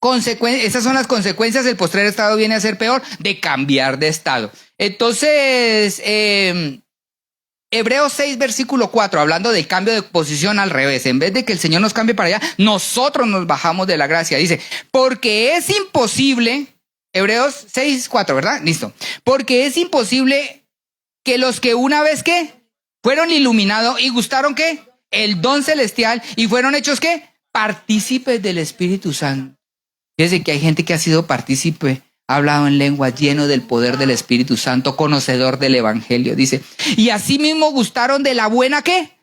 esas son las consecuencias. El postrer estado viene a ser peor de cambiar de estado. Entonces, Hebreos 6, versículo 4, hablando del cambio de posición al revés. En vez de que el Señor nos cambie para allá, nosotros nos bajamos de la gracia. Dice, porque es imposible... Hebreos 6, 4, ¿verdad? Listo. Porque es imposible que los que una vez ¿qué? Fueron iluminados y gustaron ¿qué? El don celestial y fueron hechos ¿qué? Partícipes del Espíritu Santo. Fíjense que hay gente que ha sido partícipe, ha hablado en lengua, lleno del poder del Espíritu Santo, conocedor del Evangelio. Dice, y asimismo gustaron de la buena ¿qué?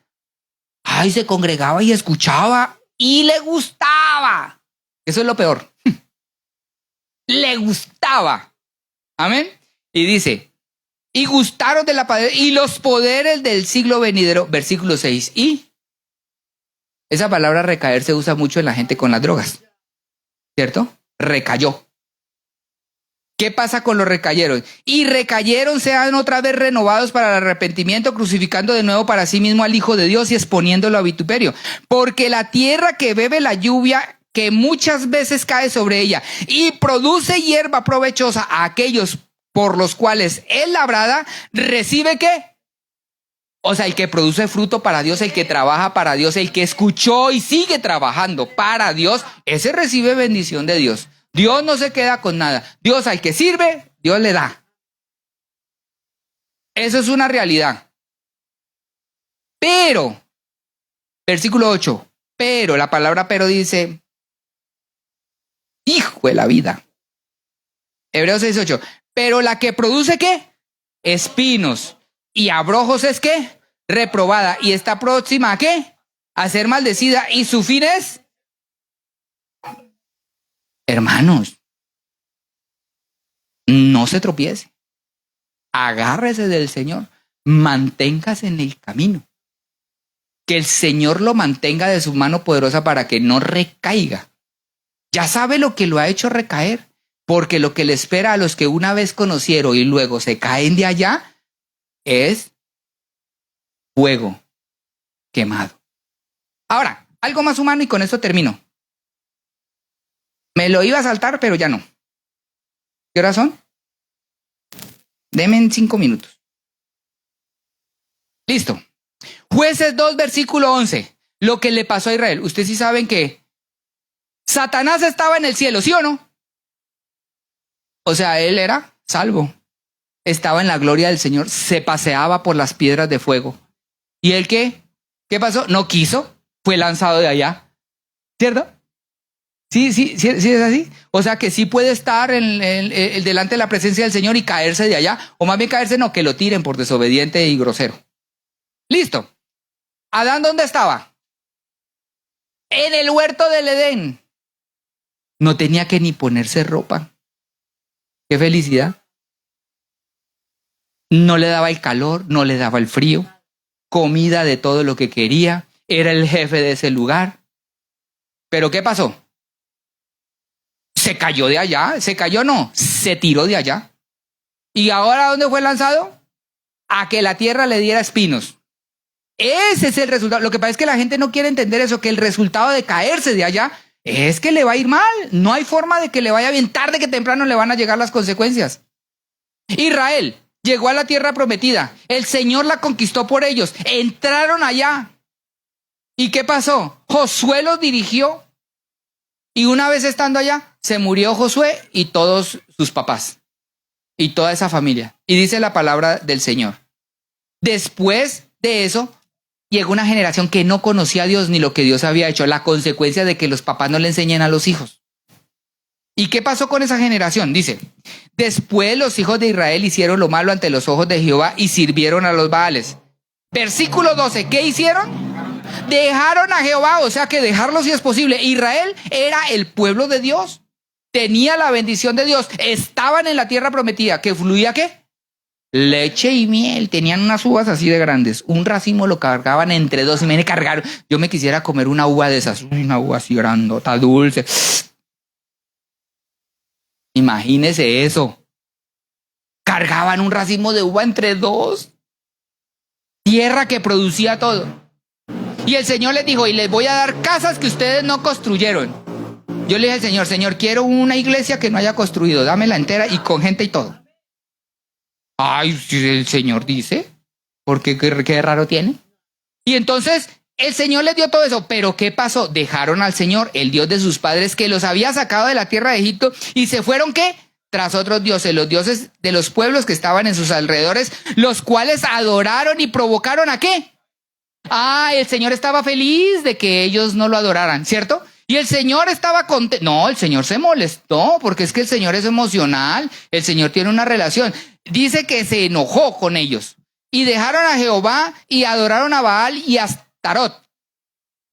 Ay, se congregaba y escuchaba y le gustaba. Eso es lo peor. Le gustaba. Amén. Y dice, y gustaron de la padre y los poderes del siglo venidero, versículo 6. Y esa palabra recaer se usa mucho en la gente con las drogas, ¿cierto? Recayó. ¿Qué pasa con los recayeron? Y recayeron, sean otra vez renovados para el arrepentimiento, crucificando de nuevo para sí mismo al Hijo de Dios y exponiéndolo a vituperio. Porque la tierra que bebe la lluvia que muchas veces cae sobre ella y produce hierba provechosa a aquellos por los cuales es labrada, recibe ¿qué? O sea, el que produce fruto para Dios, el que trabaja para Dios, el que escuchó y sigue trabajando para Dios, ese recibe bendición de Dios. Dios no se queda con nada. Dios al que sirve, Dios le da. Eso es una realidad. Pero, versículo 8, pero, la palabra pero dice... Hijo de la vida. Hebreos 6:8. Pero la que produce ¿qué? Espinos. Y abrojos es ¿qué? Reprobada. Y está próxima ¿a qué? A ser maldecida. Y su fin es... Hermanos, no se tropiece. Agárrese del Señor. Manténgase en el camino. Que el Señor lo mantenga de su mano poderosa para que no recaiga. Ya sabe lo que lo ha hecho recaer, porque lo que le espera a los que una vez conocieron y luego se caen de allá es fuego quemado. Ahora, algo más humano y con esto termino. Me lo iba a saltar, pero ya no. ¿Qué horas son? Deme en 5 minutos. Listo. Jueces 2, versículo 11. Lo que le pasó a Israel. Ustedes sí saben que Satanás estaba en el cielo, ¿sí o no? O sea, él era salvo. Estaba en la gloria del Señor, se paseaba por las piedras de fuego. ¿Y él qué? ¿Qué pasó? No quiso, fue lanzado de allá. ¿Cierto? Sí es así. O sea que sí puede estar delante de la presencia del Señor y caerse de allá. O más bien caerse, no, que lo tiren por desobediente y grosero. Listo. ¿Adán dónde estaba? En el huerto del Edén. No tenía que ni ponerse ropa. ¡Qué felicidad! No le daba el calor, no le daba el frío. Comida de todo lo que quería. Era el jefe de ese lugar. ¿Pero qué pasó? Se cayó de allá. ¿Se cayó? No. Se tiró de allá. ¿Y ahora dónde fue lanzado? A que la tierra le diera espinos. Ese es el resultado. Lo que pasa es que la gente no quiere entender eso, que el resultado de caerse de allá es que le va a ir mal. No hay forma de que le vaya bien. Tarde que temprano le van a llegar las consecuencias. Israel, llegó a la tierra prometida. El Señor la conquistó por ellos. Entraron allá. ¿Y qué pasó? Josué los dirigió. Y una vez estando allá, se murió Josué y todos sus papás. Y toda esa familia. Y dice la palabra del Señor. Después de eso, llegó una generación que no conocía a Dios ni lo que Dios había hecho. La consecuencia de que los papás no le enseñen a los hijos. ¿Y qué pasó con esa generación? Dice, después los hijos de Israel hicieron lo malo ante los ojos de Jehová y sirvieron a los Baales. Versículo 12, ¿qué hicieron? Dejaron a Jehová, o sea que dejarlo si es posible. Israel era el pueblo de Dios, tenía la bendición de Dios, estaban en la tierra prometida, que fluía ¿qué? Leche y miel, tenían unas uvas así de grandes, un racimo lo cargaban entre dos y me cargaron. Yo me quisiera comer una uva de esas, una uva así grandota, dulce. Imagínese eso. Cargaban un racimo de uva entre dos. Tierra que producía todo. Y el Señor les dijo, y les voy a dar casas que ustedes no construyeron. Yo le dije al Señor, Señor, quiero una iglesia que no haya construido, dámela entera y con gente y todo. Ay, si el Señor dice, porque qué raro tiene. Y entonces el Señor les dio todo eso, pero ¿qué pasó? Dejaron al Señor, el Dios de sus padres, que los había sacado de la tierra de Egipto, y se fueron ¿qué? Tras otros dioses, los dioses de los pueblos que estaban en sus alrededores, los cuales adoraron y provocaron ¿a qué? El Señor estaba feliz de que ellos no lo adoraran, ¿cierto? Y el Señor estaba contento. No, el Señor se molestó, porque es que el Señor es emocional, el Señor tiene una relación. Dice que se enojó con ellos, y dejaron a Jehová, y adoraron a Baal y a Astarot.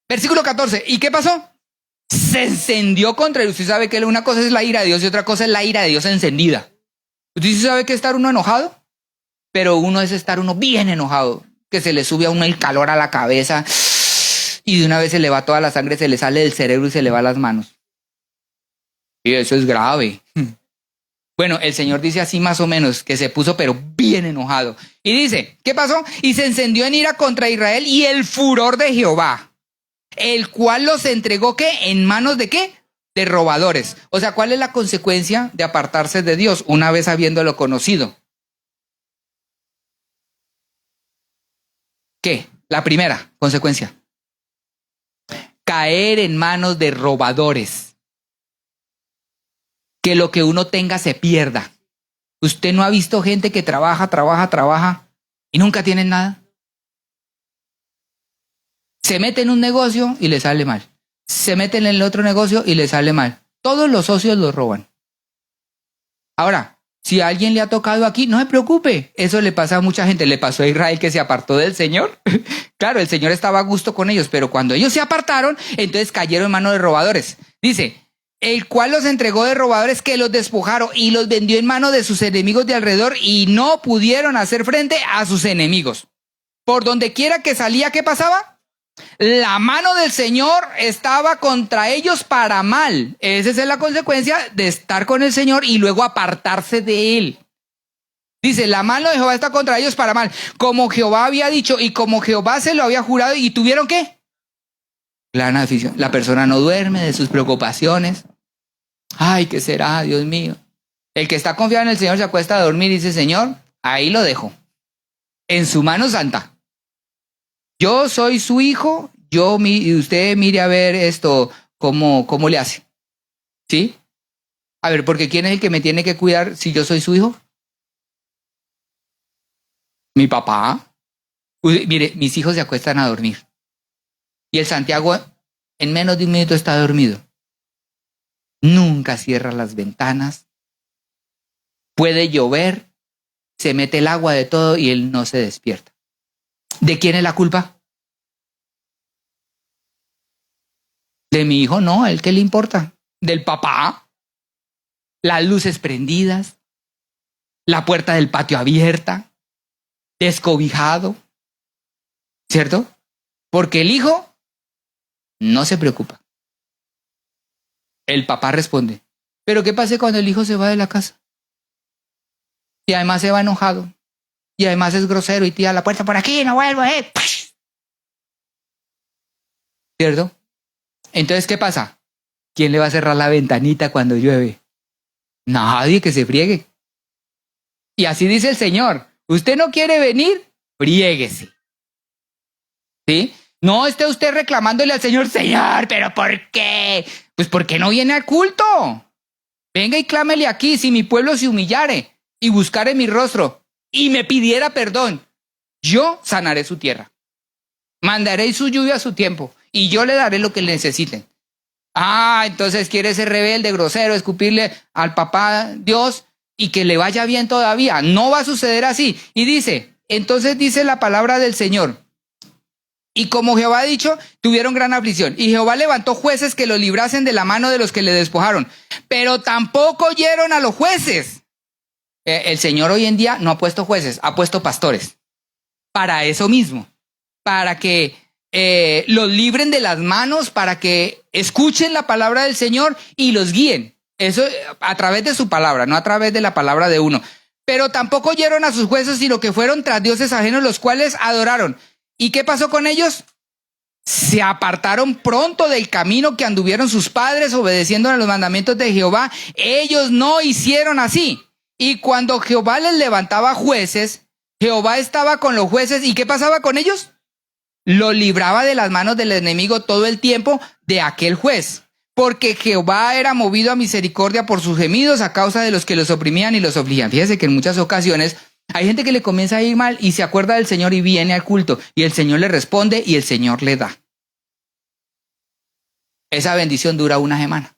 Versículo 14, ¿y qué pasó? Se encendió contra él. Usted sabe que una cosa es la ira de Dios y otra cosa es la ira de Dios encendida. ¿Usted sabe que es estar uno enojado? Pero uno es estar uno bien enojado, que se le sube a uno el calor a la cabeza y de una vez se le va toda la sangre, se le sale del cerebro y se le va a las manos. Y eso es grave. Bueno, el Señor dice así más o menos, que se puso pero bien enojado. Y dice, ¿qué pasó? Y se encendió en ira contra Israel y el furor de Jehová, el cual los entregó ¿qué? ¿En manos de qué? De robadores. O sea, ¿cuál es la consecuencia de apartarse de Dios una vez habiéndolo conocido? ¿Qué? La primera consecuencia. Caer en manos de robadores. Que lo que uno tenga se pierda. ¿Usted no ha visto gente que trabaja y nunca tienen nada? Se mete en un negocio y le sale mal. Se mete en el otro negocio y le sale mal. Todos los socios los roban. Ahora, si a alguien le ha tocado aquí, no se preocupe. Eso le pasa a mucha gente. Le pasó a Israel que se apartó del Señor. Claro, el Señor estaba a gusto con ellos, pero cuando ellos se apartaron, entonces cayeron en manos de robadores. Dice, el cual los entregó de robadores que los despojaron y los vendió en manos de sus enemigos de alrededor y no pudieron hacer frente a sus enemigos. Por donde quiera que salía, ¿qué pasaba? La mano del Señor estaba contra ellos para mal. Esa es la consecuencia de estar con el Señor y luego apartarse de Él. Dice, la mano de Jehová está contra ellos para mal, como Jehová había dicho y como Jehová se lo había jurado. ¿Y tuvieron qué? Gran afición. La persona no duerme de sus preocupaciones. Ay, ¿qué será, Dios mío? El que está confiado en el Señor se acuesta a dormir y dice, Señor, ahí lo dejo, en su mano santa. Yo soy su hijo, y usted mire a ver esto, cómo le hace. ¿Sí? A ver, porque ¿quién es el que me tiene que cuidar si yo soy su hijo? Mi papá. Mire, mis hijos se acuestan a dormir. Y el Santiago en menos de un minuto está dormido. Nunca cierra las ventanas. Puede llover, se mete el agua de todo y él no se despierta. ¿De quién es la culpa? De mi hijo, no, ¿a él qué le importa? Del papá. Las luces prendidas, la puerta del patio abierta, descobijado, ¿cierto? Porque el hijo no se preocupa. El papá responde, ¿pero qué pasa cuando el hijo se va de la casa? Y además se va enojado, y además es grosero y tira la puerta por aquí, no vuelvo, ¿cierto? Entonces, ¿qué pasa? ¿Quién le va a cerrar la ventanita cuando llueve? Nadie, que se friegue. Y así dice el Señor, ¿Usted no quiere venir? Friéguese. ¿Sí? No esté usted reclamándole al Señor, Señor, ¿pero por qué? Pues porque no viene al culto. Venga y clámele aquí, si mi pueblo se humillare y buscare mi rostro y me pidiera perdón, yo sanaré su tierra. Mandaré su lluvia a su tiempo y yo le daré lo que le necesiten. Ah, entonces quiere ser rebelde, grosero, escupirle al papá Dios y que le vaya bien todavía. No va a suceder así. Y dice, entonces dice la palabra del Señor. Y como Jehová ha dicho, tuvieron gran aflicción. Y Jehová levantó jueces que los librasen de la mano de los que le despojaron. Pero tampoco oyeron a los jueces. El Señor hoy en día no ha puesto jueces, ha puesto pastores. Para eso mismo. Para que los libren de las manos, para que escuchen la palabra del Señor y los guíen. Eso a través de su palabra, no a través de la palabra de uno. Pero tampoco oyeron a sus jueces, sino que fueron tras dioses ajenos, los cuales adoraron. ¿Y qué pasó con ellos? Se apartaron pronto del camino que anduvieron sus padres, obedeciendo a los mandamientos de Jehová. Ellos no hicieron así. Y cuando Jehová les levantaba jueces, Jehová estaba con los jueces. ¿Y qué pasaba con ellos? Los libraba de las manos del enemigo todo el tiempo de aquel juez. Porque Jehová era movido a misericordia por sus gemidos a causa de los que los oprimían y los afligían. Fíjese que en muchas ocasiones hay gente que le comienza a ir mal y se acuerda del Señor y viene al culto. Y el Señor le responde y el Señor le da. Esa bendición dura una semana.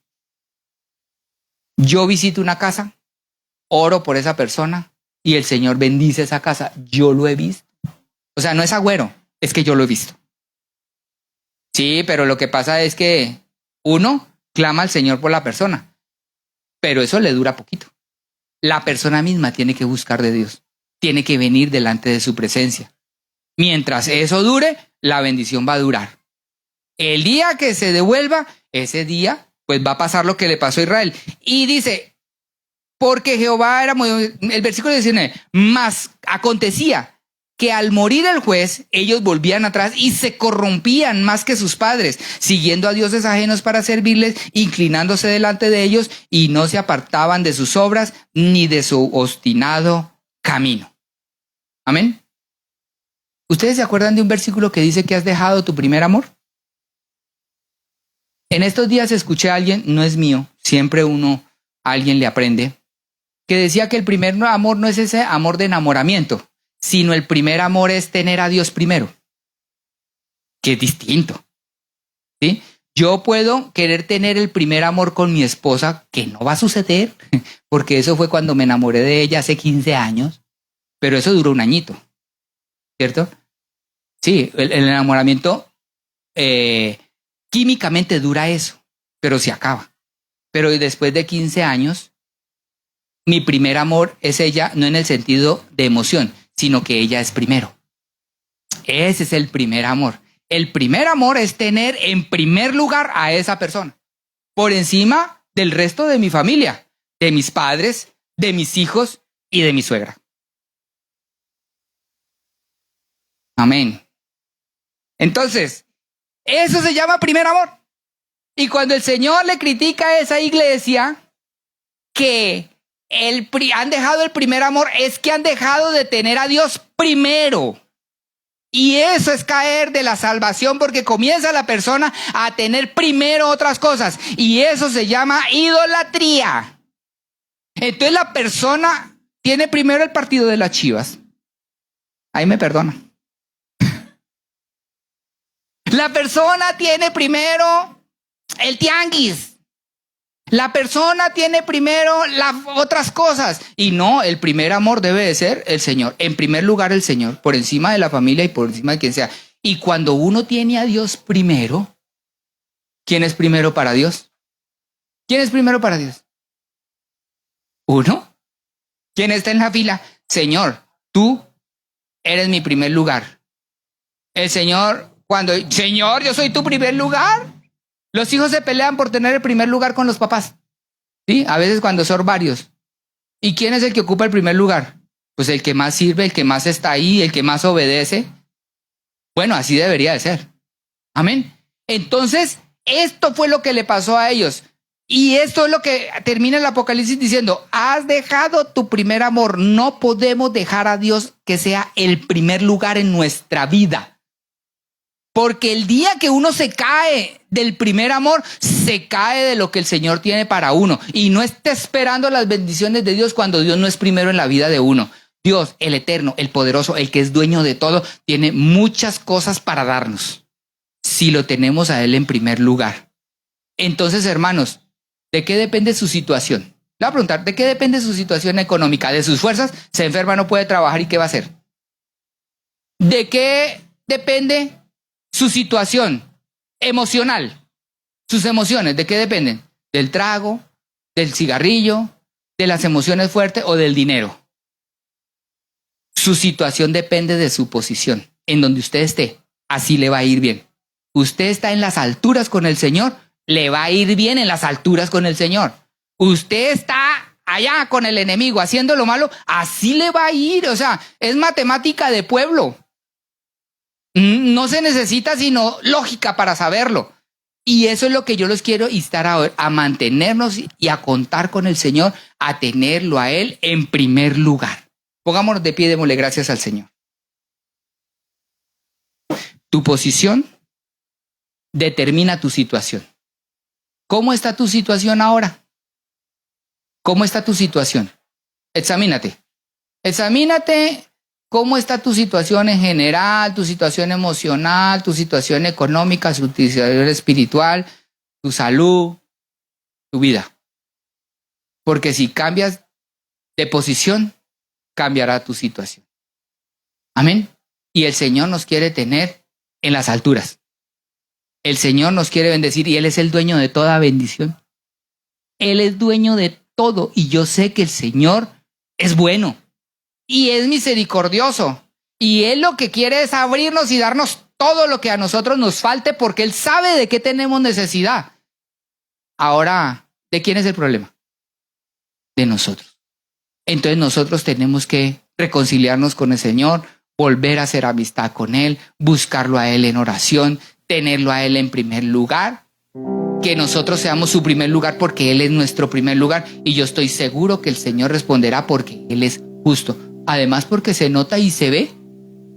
Yo visito una casa, oro por esa persona y el Señor bendice esa casa. Yo lo he visto. O sea, no es agüero, es que yo lo he visto. Sí, pero lo que pasa es que uno clama al Señor por la persona, pero eso le dura poquito. La persona misma tiene que buscar de Dios. Tiene que venir delante de su presencia. Mientras eso dure, la bendición va a durar. El día que se devuelva, ese día, pues va a pasar lo que le pasó a Israel. Y dice, porque Jehová era muy... El versículo 19, mas acontecía que al morir el juez, ellos volvían atrás y se corrompían más que sus padres, siguiendo a dioses ajenos para servirles, inclinándose delante de ellos, y no se apartaban de sus obras ni de su obstinado camino. Amén. ¿Ustedes se acuerdan de un versículo que dice que has dejado tu primer amor? En estos días escuché a alguien, no es mío, siempre alguien le aprende, que decía que el primer amor no es ese amor de enamoramiento, sino el primer amor es tener a Dios primero, que es distinto. ¿Sí? Yo puedo querer tener el primer amor con mi esposa, que no va a suceder, porque eso fue cuando me enamoré de ella hace 15 años, pero eso duró un añito, ¿cierto? Sí, el enamoramiento químicamente dura eso, pero se acaba. Pero después de 15 años, mi primer amor es ella, no en el sentido de emoción, sino que ella es primero. Ese es el primer amor. El primer amor es tener en primer lugar a esa persona, por encima del resto de mi familia, de mis padres, de mis hijos y de mi suegra. Amén. Entonces, eso se llama primer amor. Y cuando el Señor le critica a esa iglesia que han dejado el primer amor, es que han dejado de tener a Dios primero. Y eso es caer de la salvación, porque comienza la persona a tener primero otras cosas. Y eso se llama idolatría. Entonces la persona tiene primero el partido de las Chivas. Ahí me perdona. La persona tiene primero el tianguis. La persona tiene primero las otras cosas. Y no, el primer amor debe de ser el Señor. En primer lugar el Señor, por encima de la familia y por encima de quien sea. Y cuando uno tiene a Dios primero, ¿quién es primero para Dios? ¿Quién es primero para Dios? ¿Uno? ¿Quién está en la fila? Señor, tú eres mi primer lugar. El Señor... Señor, yo soy tu primer lugar. Los hijos se pelean por tener el primer lugar con los papás. ¿Sí? A veces cuando son varios. ¿Y quién es el que ocupa el primer lugar? Pues el que más sirve, el que más está ahí, el que más obedece. Bueno, así debería de ser. Amén. Entonces, esto fue lo que le pasó a ellos. Y esto es lo que termina el Apocalipsis diciendo, has dejado tu primer amor. No podemos dejar a Dios que sea el primer lugar en nuestra vida. Porque el día que uno se cae del primer amor, se cae de lo que el Señor tiene para uno. Y no está esperando las bendiciones de Dios cuando Dios no es primero en la vida de uno. Dios, el eterno, el poderoso, el que es dueño de todo, tiene muchas cosas para darnos, si lo tenemos a Él en primer lugar. Entonces, hermanos, ¿de qué depende su situación? Le voy a preguntar, ¿de qué depende su situación económica? ¿De sus fuerzas? Se enferma, no puede trabajar, ¿y qué va a hacer? ¿De qué depende su situación emocional? Sus emociones, ¿de qué dependen? ¿Del trago, del cigarrillo, de las emociones fuertes o del dinero? Su situación depende de su posición. En donde usted esté, así le va a ir bien. Usted está en las alturas con el Señor, le va a ir bien en las alturas con el Señor. Usted está allá con el enemigo haciendo lo malo, así le va a ir. O sea, es matemática de pueblo. No se necesita sino lógica para saberlo. Y eso es lo que yo los quiero instar a mantenernos y a contar con el Señor, a tenerlo a Él en primer lugar. Pongámonos de pie y démosle gracias al Señor. Tu posición determina tu situación. ¿Cómo está tu situación ahora? ¿Cómo está tu situación? Examínate. Examínate cómo está tu situación en general, tu situación emocional, tu situación económica, tu situación espiritual, tu salud, tu vida. Porque si cambias de posición, cambiará tu situación. Amén. Y el Señor nos quiere tener en las alturas. El Señor nos quiere bendecir y Él es el dueño de toda bendición. Él es dueño de todo y yo sé que el Señor es bueno y es misericordioso. Y Él lo que quiere es abrirnos y darnos todo lo que a nosotros nos falte porque Él sabe de qué tenemos necesidad. Ahora, ¿de quién es el problema? De nosotros. Entonces nosotros tenemos que reconciliarnos con el Señor, volver a hacer amistad con Él, buscarlo a Él en oración, tenerlo a Él en primer lugar, que nosotros seamos su primer lugar porque Él es nuestro primer lugar y yo estoy seguro que el Señor responderá porque Él es justo. Además porque se nota y se ve,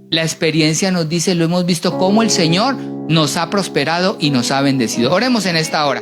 la experiencia nos dice, lo hemos visto cómo el Señor nos ha prosperado y nos ha bendecido. Oremos en esta hora.